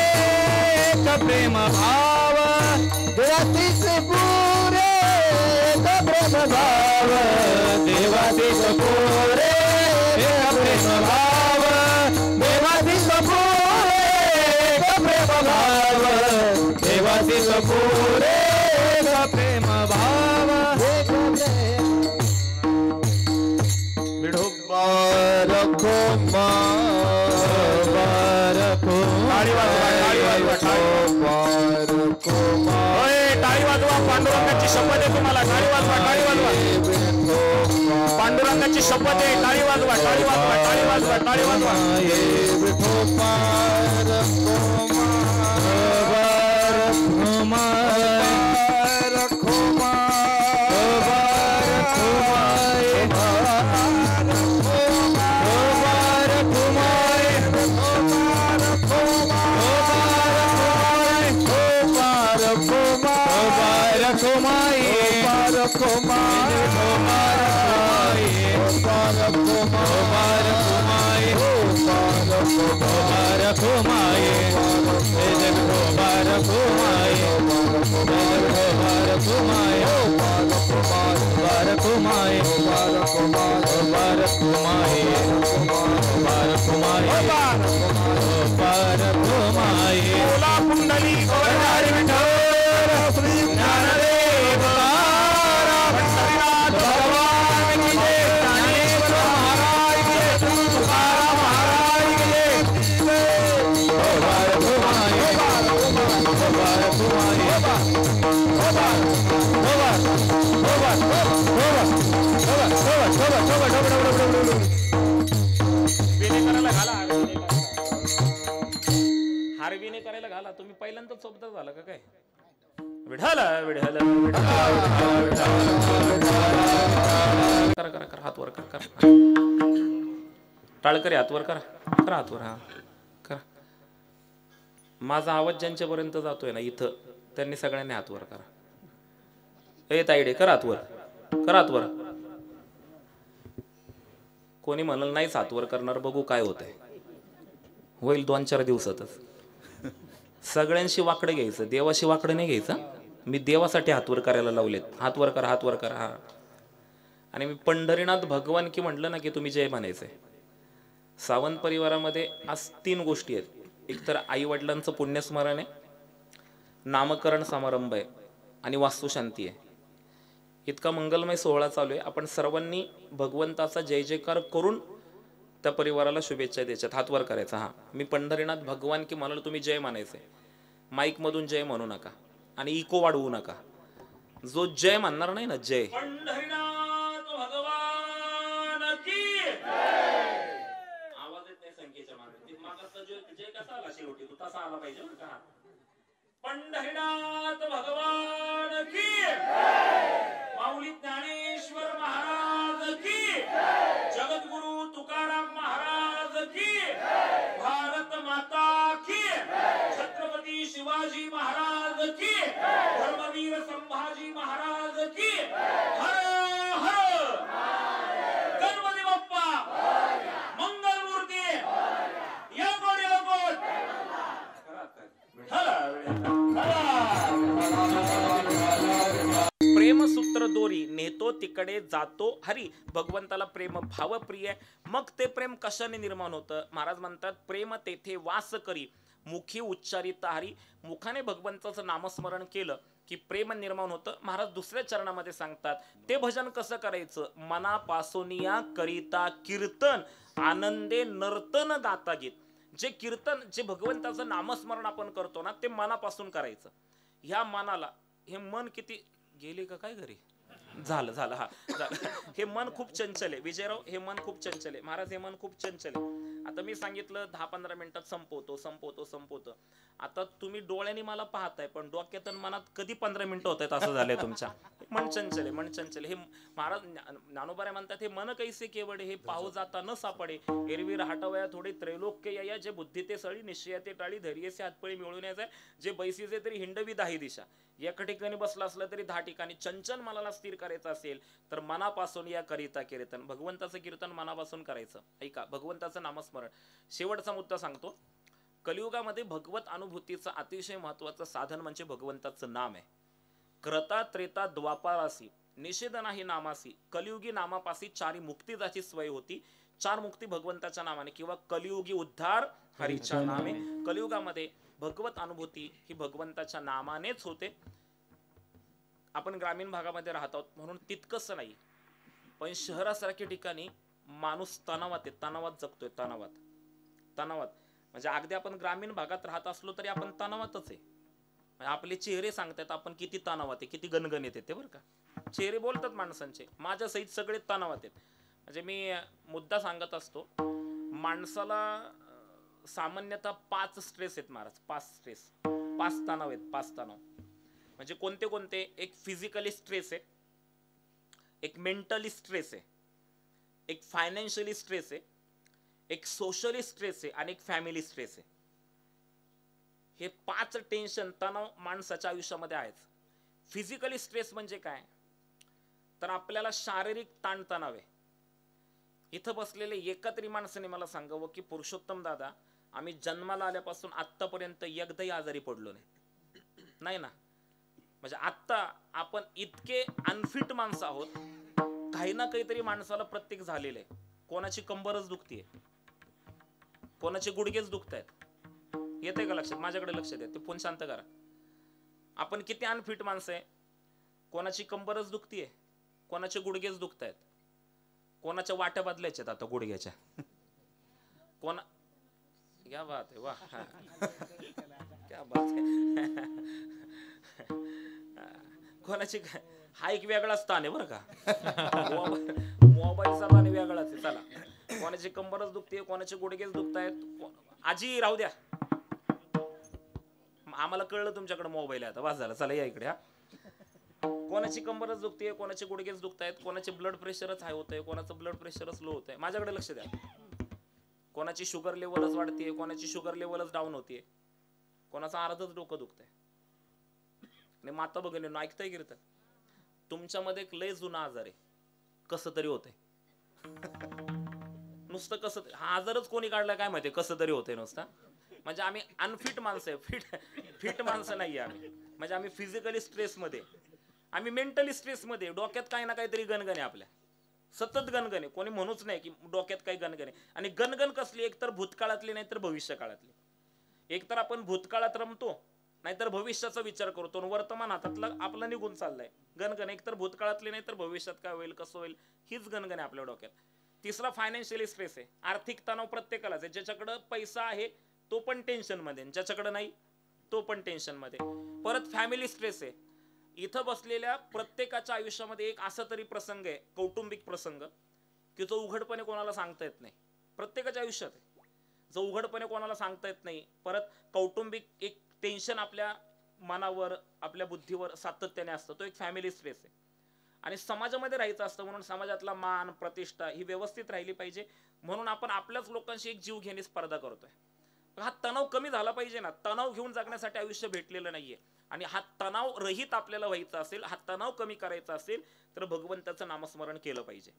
[SPEAKER 2] एक प्रेम भाव देवाची तपोरे एक प्रेम भाव देवाची तपोरे एक प्रेम भाव देवाची तपोरे एक प्रेम भाव देवाची तपोरे एक प्रेम भाव विठोबा रखो टाळी वाजवा पांडुरंगाची शपथ आहे तुम्हाला टाळी वाजवा पांडुरंगाची शपथ आहे टाळी वाजवा हारविने करायला घाला तुम्ही पहिल्यांदाच सोबतच झाला का काय विढाला विढाला करा करा करा हात वर करा टाळकरी हात वर करा हात वर हा करा माझा आवाज ज्यांच्यापर्यंत जातोय ना इथं त्यांनी सगळ्यांनी हात वर करा ए ताईडे करा हात वर कोणी म्हणाल नाहीच हात वर करणार बघू काय होतंय होईल 2-4 दिवसातच सगळ्यांशी वाकडे घ्यायचं देवाशी वाकडे नाही घ्यायचं मी देवासाठी हातवर करायला लावलेत हात वर करा हा आणि मी पंढरीनाथ भगवान की म्हटलं ना की तुम्ही जय म्हणायचंय सावंत परिवारामध्ये आज 3 गोष्टी आहेत एक तर आई वडिलांचं पुण्यस्मरण आहे नामकरण समारंभ आहे आणि वास्तुशांती आहे इतका मंगलमय सोहळा चालू आहे आपण सर्वांनी भगवंताचा जय जयकार करून त्या परिवाराला शुभेच्छा द्यायच्यात हात वर करायचा हा मी पंढरीनाथ भगवान की म्हणाल तुम्ही जय म्हणायचे माईक मधून जय म्हणू नका आणि इको वाढवू नका जो जय म्हणणार नाही ना जय पंढरीनाथ भगवान की आवाज येत नाही संख्येच्या मागे जय कसा आला शेवटी तू तसा आला पाहिजे का पंढरीनाथ भगवान की माऊली ज्ञानेश्वर महाराज की जगद्गुरु तुकाराम महाराज की भारत माता की छत्रपती शिवाजी महाराज की धर्मवीर संभाजी महाराज की हर हर गणपती बाप्पा मंगल मूर्ती या कोण प्रेमसूत्र दोरी नेतो तिकडे जातो हरी भगवंताला प्रेम भाव प्रिय मग ते प्रेम कशाने निर्माण होतं महाराज म्हणतात प्रेम तेथे वास करी मुखी उच्चारित हरी मुखाने भगवंताचं नामस्मरण केलं की प्रेम निर्माण होतं महाराज दुसऱ्या चरणामध्ये सांगतात ते भजन कसं करायचं मनापासून या करिता कीर्तन आनंदे नर्तन गाता गीत जे कीर्तन जे भगवंताचं नामस्मरण आपण करतो ना ते मनापासून करायचं ह्या मनाला हे मन किती गेले का काय घरी झालं हा झालं हे मन खूप चंचल आहे विजयराव हे मन खूप चंचल आहे महाराज हे मन खूप चंचल आहे
[SPEAKER 4] आता मी सांगितलं 10-15 मिनिटात संपवतो. आता तुम्ही डोळ्यांनी मला पाहताय पण डोक्यात आणि मनात कधी 15 मिनिटं होत आहेत असं झालंय तुमच्या. मन चंचल हे महाराज ज्ञानोबा म्हणतात, हे मन कैसे केवडे, हे पाहू जाता न सापडे, एरवी राहटवया थोडी त्रैलोक्य या, जे बुद्धी ते सळी निश्चय ते टाळी, धैर्यसे हातपळी मिळून यायचं, जे बैसीचे तरी हिंडवी 10 दिशा. एका ठिकाणी बसला असलं तरी 10 ठिकाणी. चंचल मनाला स्थिर करायचं असेल तर मनापासून या करिता कीर्तन, भगवंताचं कीर्तन मनापासून करायचं. ऐका, भगवंताचं नामस्मरण. शेवटचा मुद्दा सांगतो. कलियुगामध्ये भगवत अनुभूतीचं अतिशय महत्वाचं साधन म्हणजे भगवंताचं नाम आहे. क्रता त्रेता द्वापारासी निषेध नाही नामासी, कलियुगी नामापासी चारी मुक्ती जाची सोय होती. 4 मुक्ती भगवंताच्या नामाने किंवा कलियुगी उद्धार हरीच्या नामे. कलियुगामध्ये भगवत अनुभूती ही भगवंताच्या नामानेच होते. आपण ग्रामीण भागामध्ये राहत आहोत म्हणून तितकंच नाही, पण शहरासारख्या ठिकाणी माणूस तणावात जगतोय. तणावात म्हणजे अगदी आपण ग्रामीण भागात राहत असलो तरी आपण तणावातच आहे. आपले चेहरे सांगतात आपण किती तणावात आहे, किती गणगणित येते बरं का. चेहरे बोलतात माणसांचे, माझ्या सहित सगळे तणावात आहेत. म्हणजे मी मुद्दा सांगत असतो, माणसाला सामान्यतः 5 स्ट्रेस आहेत महाराज. 5 तणाव आहेत. 5 तणाव म्हणजे कोणते? एक फिजिकली स्ट्रेस आहे, एक मेंटली स्ट्रेस आहे, एक फायनान्शियली स्ट्रेस आहे, एक सोशली स्ट्रेस आहे आणि एक फॅमिली स्ट्रेस आहे. हे 5 टेन्शन तणाव माणसाच्या आयुष्यामध्ये आहेच. फिजिकली स्ट्रेस म्हणजे काय तर आपल्याला शारीरिक ताणतणाव आहे. इथं बसलेले एका तरी माणसाने मला सांगावं की पुरुषोत्तम दादा, आम्ही जन्माला आल्यापासून आतापर्यंत एकदाही आजारी पडलो नाही ना. म्हणजे आत्ता आपण इतके अनफिट माणसं आहोत, काही ना काहीतरी माणसाला प्रत्येक झालेलं आहे. कोणाची कंबरच दुखतीये, कोणाचे गुडघेच दुखतायत. येते का लक्षात? माझ्याकडे लक्ष द्या, ते फोन शांत करा. आपण किती अनफिट माणसं आहे. कोणाची कंबरच दुखतीये, कोणाचे गुडघेच दुखतायत, कोणाच्या वाट्या बदलायच्यात आता गुडघ्याच्या. क्या बात आहे, वाह क्या बात आहे. कोणाची हा एक वेगळाच स्थान आहे बरं का. मोबाईलचा पण वेगळाच आहे. चला, कोणाची कंबरच दुखते, कोणाचे गुडघेच दुखतायत. आजी राहू द्या, आम्हाला कळलं तुमच्याकडे मोबाईल आहे आता, वाज झाला. चला या इकडे. हा, कोणाची कंबरच दुखते, कोणाचे गुडघेच दुखतायत, कोणाचे ब्लड प्रेशरच हाय होतंय, कोणाचं ब्लड प्रेशरच लो होतंय. माझ्याकडे लक्ष द्या. कोणाची शुगर लेवलच वाढते, कोणाची शुगर लेवलच डाऊन होते, कोणाचं अर्धच डोकं दुखतंय. आणि माता भगिनींनो, ऐकताय कीर्तन? तुमच्यामध्ये एक लय जुना आजार आहे, कसं तरी होतंय. नुसतं कसं, हा आजारच कोणी काढला काय माहिती, कसं तरी होतंय नुसतं. म्हणजे आम्ही अनफिट माणसं आहे, फिट माणसं नाहीये आम्ही. म्हणजे आम्ही फिजिकली स्ट्रेसमध्ये, आम्ही मेंटली स्ट्रेसमध्ये. डोक्यात काही ना काहीतरी गणगण आहे आपल्या, सतत गणगण आहे. कोणी म्हणूच नाही की डोक्यात काही गणगण आहे. आणि गणगण कसली? एकतर भूतकाळातली नाही तर भविष्य काळातली. एकतर आपण भूतकाळात रमतो, नाहीतर भविष्याचा विचार करतो. वर्तमान हातातलं आपलं निघून चाललंय. गणगण एकतर भूतकाळातली नाही तर भविष्यात काय होईल, कसं होईल, हीच गणगण आहे आपल्या डोक्यात. तिसरा फायनान्शियली स्ट्रेस आहे. आर्थिक तणाव प्रत्येकालाच आहे. ज्याच्याकडे पैसा आहे तो पण टेन्शन मध्ये, ज्याच्याकडे नाही तो पण टेन्शन मध्ये. परत फॅमिली स्ट्रेस आहे. इथं बसलेल्या प्रत्येकाच्या आयुष्यामध्ये एक असा तरी प्रसंग आहे, कौटुंबिक प्रसंग, की जो उघडपणे कोणाला सांगता येत नाही. प्रत्येकाच्या आयुष्यात आहे, जो उघडपणे कोणाला सांगता येत नाही. परत कौटुंबिक एक टेन्शन आपल्या मनावर, आपल्या बुद्धीवर सातत्याने असतं, तो एक फॅमिली स्ट्रेस आहे. आणि समाजामध्ये राहायचं असतं म्हणून समाजातला मान प्रतिष्ठा ही व्यवस्थित राहिली पाहिजे म्हणून आपण आपल्याच लोकांशी एक जीव घेणे स्पर्धा करतोय. हा तणाव कमी झाला पाहिजे ना. तणाव घेऊन जगण्यासाठी आयुष्य भेटलेलं नाहीये. आणि हा तणाव रहित आपल्याला व्हायचा असेल, हा तणाव कमी करायचा असेल तर भगवंताचं नामस्मरण केलं पाहिजे.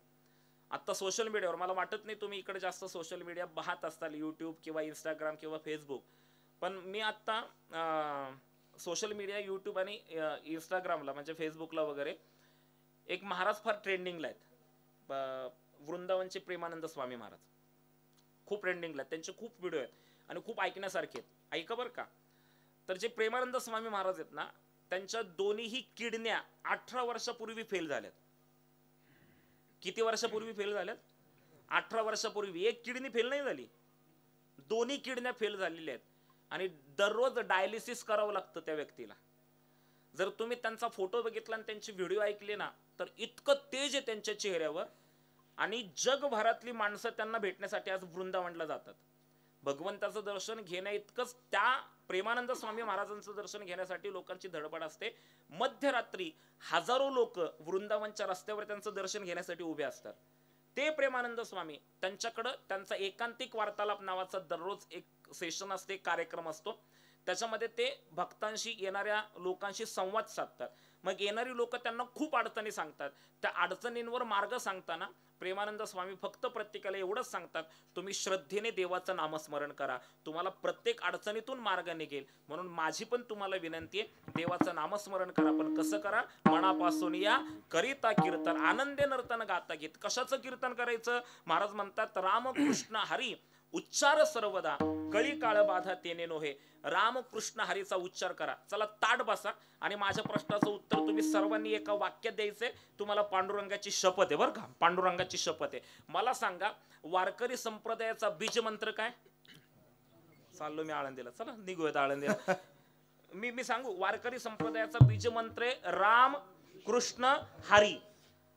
[SPEAKER 4] आता सोशल मीडियावर मला वाटत नाही तुम्ही इकडे जास्त सोशल मीडिया पाहत असताल, युट्यूब किंवा इंस्टाग्राम किंवा फेसबुक. पण मी आता सोशल मीडिया, युट्यूब आणि इंस्टाग्रामला म्हणजे फेसबुकला वगैरे एक महाराज फार ट्रेंडिंगला आहेत. वृंदावनचे प्रेमानंद स्वामी महाराज खूप ट्रेंडिंगला आहेत. त्यांचे खूप व्हिडिओ आहेत आणि खूप ऐकण्यासारखे आहेत. ऐका बरं का. तर जे प्रेमानंद स्वामी महाराज आहेत ना, त्यांच्या दोन्हीही किडन्या 18 वर्षापूर्वी फेल झाल्यात. किती वर्षापूर्वी फेल झाल्यात? 18 वर्षापूर्वी. एक किडनी फेल नाही झाली, दोन्ही किडन्या फेल झालेल्या आहेत. आणि दररोज डायलिसिस करावं लागतं त्या व्यक्तीला. जर तुम्ही त्यांचा फोटो बघितला आणि त्यांचे व्हिडिओ ऐकले ना तर इतकं तेज आहे त्यांच्या चेहऱ्यावर आणि जगभरातली माणसं त्यांना भेटण्यासाठी आज वृंदावनला जातात. भगवंताचं दर्शन घेण्या इतकंच त्या प्रेमानंद स्वामी महाराजांचं दर्शन घेण्यासाठी लोकांची धडपड असते. मध्यरात्री हजारो लोक वृंदावनच्या रस्त्यावर त्यांचं दर्शन घेण्यासाठी उभे असतात. ते प्रेमानंद स्वामी त्यांच्याकडं त्यांचा एकांतिक वार्तालाप नावाचा दररोज एक सेशन असते, कार्यक्रम असतो. त्याच्यामध्ये ते भक्तांशी येणाऱ्या लोकांशी संवाद साधतात. मग येणारी लोक त्यांना खूप अडचणी सांगतात. त्या अडचणींवर मार्ग सांगताना प्रेमानंद स्वामी फक्त प्रत्येकाला एवढंच सांगतात, तुम्ही श्रद्धेने देवाचं नामस्मरण करा, तुम्हाला प्रत्येक अडचणीतून मार्ग निघेल. म्हणून माझी पण तुम्हाला विनंती आहे, देवाचं नामस्मरण करा. पण कसं करा? मनापासून या, करिता कीर्तन, आनंदे नर्तन गाता गीत. कशाचं कीर्तन करायचं? महाराज म्हणतात, रामकृष्ण हरी उच्चार सर्वदा, कळी काळ बाधा तेने नोहे. रामकृष्ण हरीचा उच्चार करा. चला ताट बसा आणि माझ्या प्रश्नाचं उत्तर तुम्ही सर्वांनी एका वाक्यात द्यायचंय. तुम्हाला पांडुरंगाची शपथ आहे बरं का, पांडुरंगाची शपथ आहे. मला सांगा, वारकरी संप्रदायाचा बीज मंत्र काय? चाललो मी आळंदीला, चला निघूयात आळंदीला. मी सांगू, वारकरी संप्रदायाचा बीज मंत्र आहे राम कृष्ण हरी.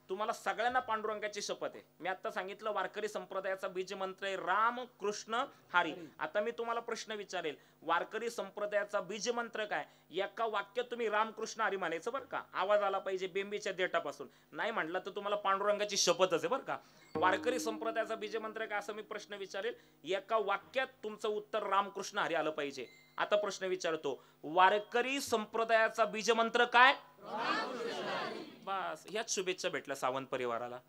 [SPEAKER 4] तुम्हाला सगळ्यांना पांडुरंगाची शपथ आहे. मी आता सांगितलं वारकरी संप्रदायाचा बीज मंत्र आहे राम कृष्ण हरी. आता मी तुम्हाला प्रश्न विचारेल, वारकरी संप्रदायाचा बीज मंत्र काय? एका वाक्यात तुम्ही रामकृष्ण हरी म्हणायचं बरं का. आवाज आला पाहिजे बेंबीच्या देठापासून. नाही म्हटलं तर तुम्हाला पांडुरंगाची शपथच आहे बरं का. वारकरी संप्रदायाचा बीज मंत्र काय असं मी प्रश्न विचारेल. एका वाक्यात तुमचं उत्तर रामकृष्ण हरी आलं पाहिजे. आता प्रश्न विचारतो, वारकरी संप्रदायाचा बीज मंत्र काय? बस, ह्याच शुभेच्छा भेटल्या सावंत परिवाराला.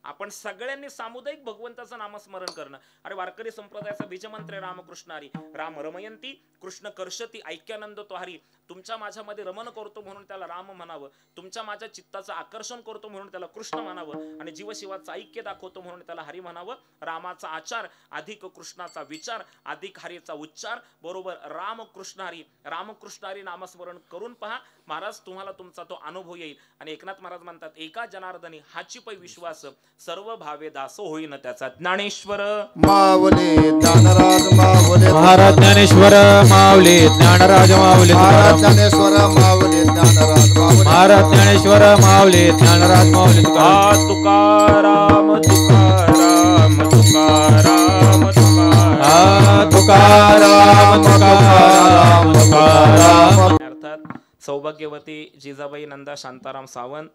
[SPEAKER 4] आपण सगळ्यांनी सामुदायिक भगवंताचं नामस्मरण करणं. अरे वारकरी संप्रदायाचा बीजमंत्र आहे रामकृष्ण हरी. राम रमयंती, कृष्ण कर्षती, ऐक्यानंद तो हरी. तुमच्या माझ्यामध्ये रमण करतो म्हणून त्याला राम म्हणावं, तुमच्या माझ्या चित्ताचं आकर्षण करतो म्हणून त्याला कृष्ण म्हणावं, आणि जीवशिवाचं ऐक्य दाखवतो म्हणून त्याला हरी म्हणावं. रामाचा आचार अधिक कृष्णाचा विचार अधिक हरीचा उच्चार बरोबर रामकृष्ण हरी. रामकृष्ण हरी नामस्मरण करून पहा महाराज, तुम्हाला तुमचा तो अनुभव येईल. आणि एकनाथ महाराज म्हणतात, एका जनार्दनी हाची पै विश्वास, सर्व भावे दासो होईन त्याचा. ज्ञानेश्वर
[SPEAKER 3] माऊली ज्ञानराज माऊली
[SPEAKER 2] महाराज ज्ञानेश्वर माऊली ज्ञानराज माऊली
[SPEAKER 3] महाराज ज्ञानेश्वर माऊली ज्ञानराज माऊली
[SPEAKER 2] महाराज ज्ञानेश्वर माऊली ज्ञानराज माऊली
[SPEAKER 4] तुकाराम तुकाराम तुकाराम तुकाराम
[SPEAKER 2] तुकाराम तुकाराम तुकाराम.
[SPEAKER 4] अर्थात सौभाग्यवती जिजाबाई नंदा शांताराम सावंत,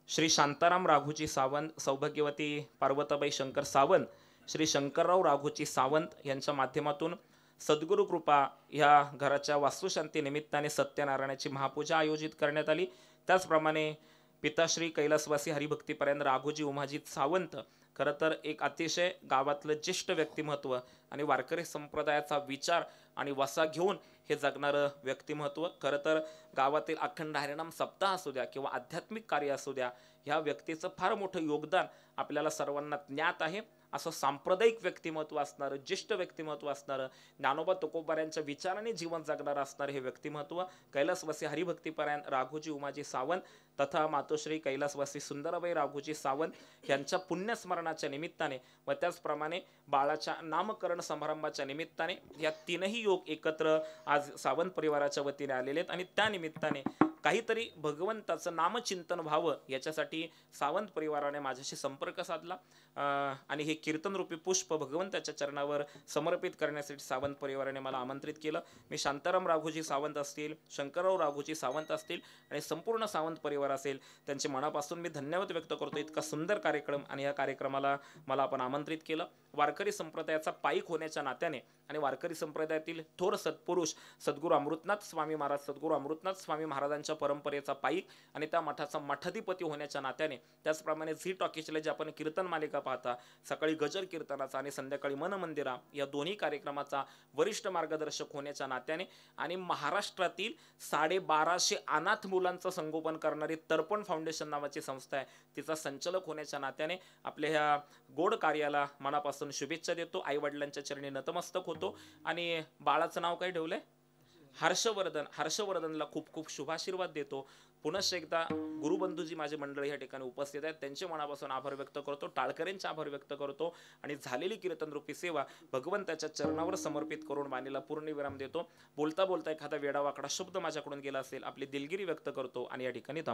[SPEAKER 4] श्री शांताराम राघोजी सावंत, सौभाग्यवती पार्वताबाई शंकर सावंत, श्री शंकरराव राघोजी सावंत यांच्या माध्यमातून सद्गुरु कृपा ह्या घराच्या वास्तुशांती निमित्ताने सत्यनारायणाची महापूजा आयोजित करण्यात आली. त्याचप्रमाणे पिताश्री कैलासवासी हरिभक्तीपर्यंत राघोजी उमाजी सावंत, खरं तर एक अतिशय गावातलं ज्येष्ठ व्यक्तिमत्व आणि वारकरी संप्रदायाचा विचार आणि वसा घेऊन हे जगणारं व्यक्तिमत्व. खरं तर गावातील अखंड हरिनाम सप्ताह असू द्या किंवा आध्यात्मिक कार्य असू द्या, ह्या व्यक्तीचं फार मोठं योगदान आपल्याला सर्वांना ज्ञात आहे. असं सांप्रदायिक व्यक्तिमत्व असणारं, ज्येष्ठ व्यक्तिमत्व असणारं, ज्ञानोबा तुकोबाऱ्यांच्या विचाराने जीवन जगणारं असणारं हे व्यक्तिमत्व कैलासवासी हरिभक्तीपरायण राघोजी उमाजी सावंत तथा मातोश्री कैलासवासी सुंदराबाई राघोजी सावंत यांच्या पुण्यस्मरणाच्या निमित्ताने व त्याचप्रमाणे बाळाच्या नामकरण समारंभाच्या निमित्ताने या तीनही योग एकत्र आज सावंत परिवाराच्या वतीने आलेले आहेत. आणि त्या निमित्ताने काहीतरी भगवंताचं नामचिंतन व्हावं याच्यासाठी सावंत परिवाराने माझ्याशी संपर्क साधला आणि हे कीर्तन रूपी पुष्प भगवंताच्या चरणावर समर्पित करण्यासाठी सावंत परिवाराने मला आमंत्रित केलं. मी शांताराम राघोजी सावंत असतील, शंकरराव राघोजी सावंत असतील आणि संपूर्ण सावंत परिवार असेल, त्यांचे मनापासून मी धन्यवाद व्यक्त करतो. इतका सुंदर कार्यक्रम आणि या कार्यक्रमाला मला आपण आमंत्रित केलं. वारकरी संप्रदायाचा पाईक होण्याच्या नात्याने आणि वारकरी संप्रदायातील थोर सत्पुरुष सद्गुरू अमृतनाथ स्वामी महाराज, सद्गुरू अमृतनाथ स्वामी महाराजांच्या परंपरेचा पाईक आणि त्या मठाचा मठाधिपती होण्याच्या नात्याने, त्याचप्रमाणे झी टॉकीजला जे आपण कीर्तन मालिका पाहता, सकाळी गजर कीर्तनाचा आणि संध्याकाळी मन मंदिरा या दोन्ही कार्यक्रमाचा वरिष्ठ मार्गदर्शक होण्याच्या नात्याने आणि महाराष्ट्रातील 1250 अनाथ मुलांचं संगोपन करणारी तर्पण फाउंडेशन नावाची संस्था आहे, तिचा संचालक होण्याच्या नात्याने आपल्या ह्या गोड कार्याला मनापासून शुभेच्छा देतो. आई वडिलांच्या चरणी नतमस्तक होतो. आणि बाळाचं नाव काय ठेवलंय? हर्षवर्धन. हर्षवर्धनला खूप खूप शुभाशीर्वाद देतो. पुनश्च एकदा गुरुबंधूजी माझे मंडळी या ठिकाणी उपस्थित आहेत, त्यांचे मनापासून आभार व्यक्त करतो, टाळकरेंचे आभार व्यक्त करतो आणि झालेली कीर्तन रूपी सेवा भगवंताच्या चरणावर समर्पित करून वाणीला पूर्णविराम देतो. बोलता बोलता एखादा वेडावाकडा शब्द माझ्याकडून गेला असेल, आपली दिलगिरी व्यक्त करतो आणि या ठिकाणी थांबतो.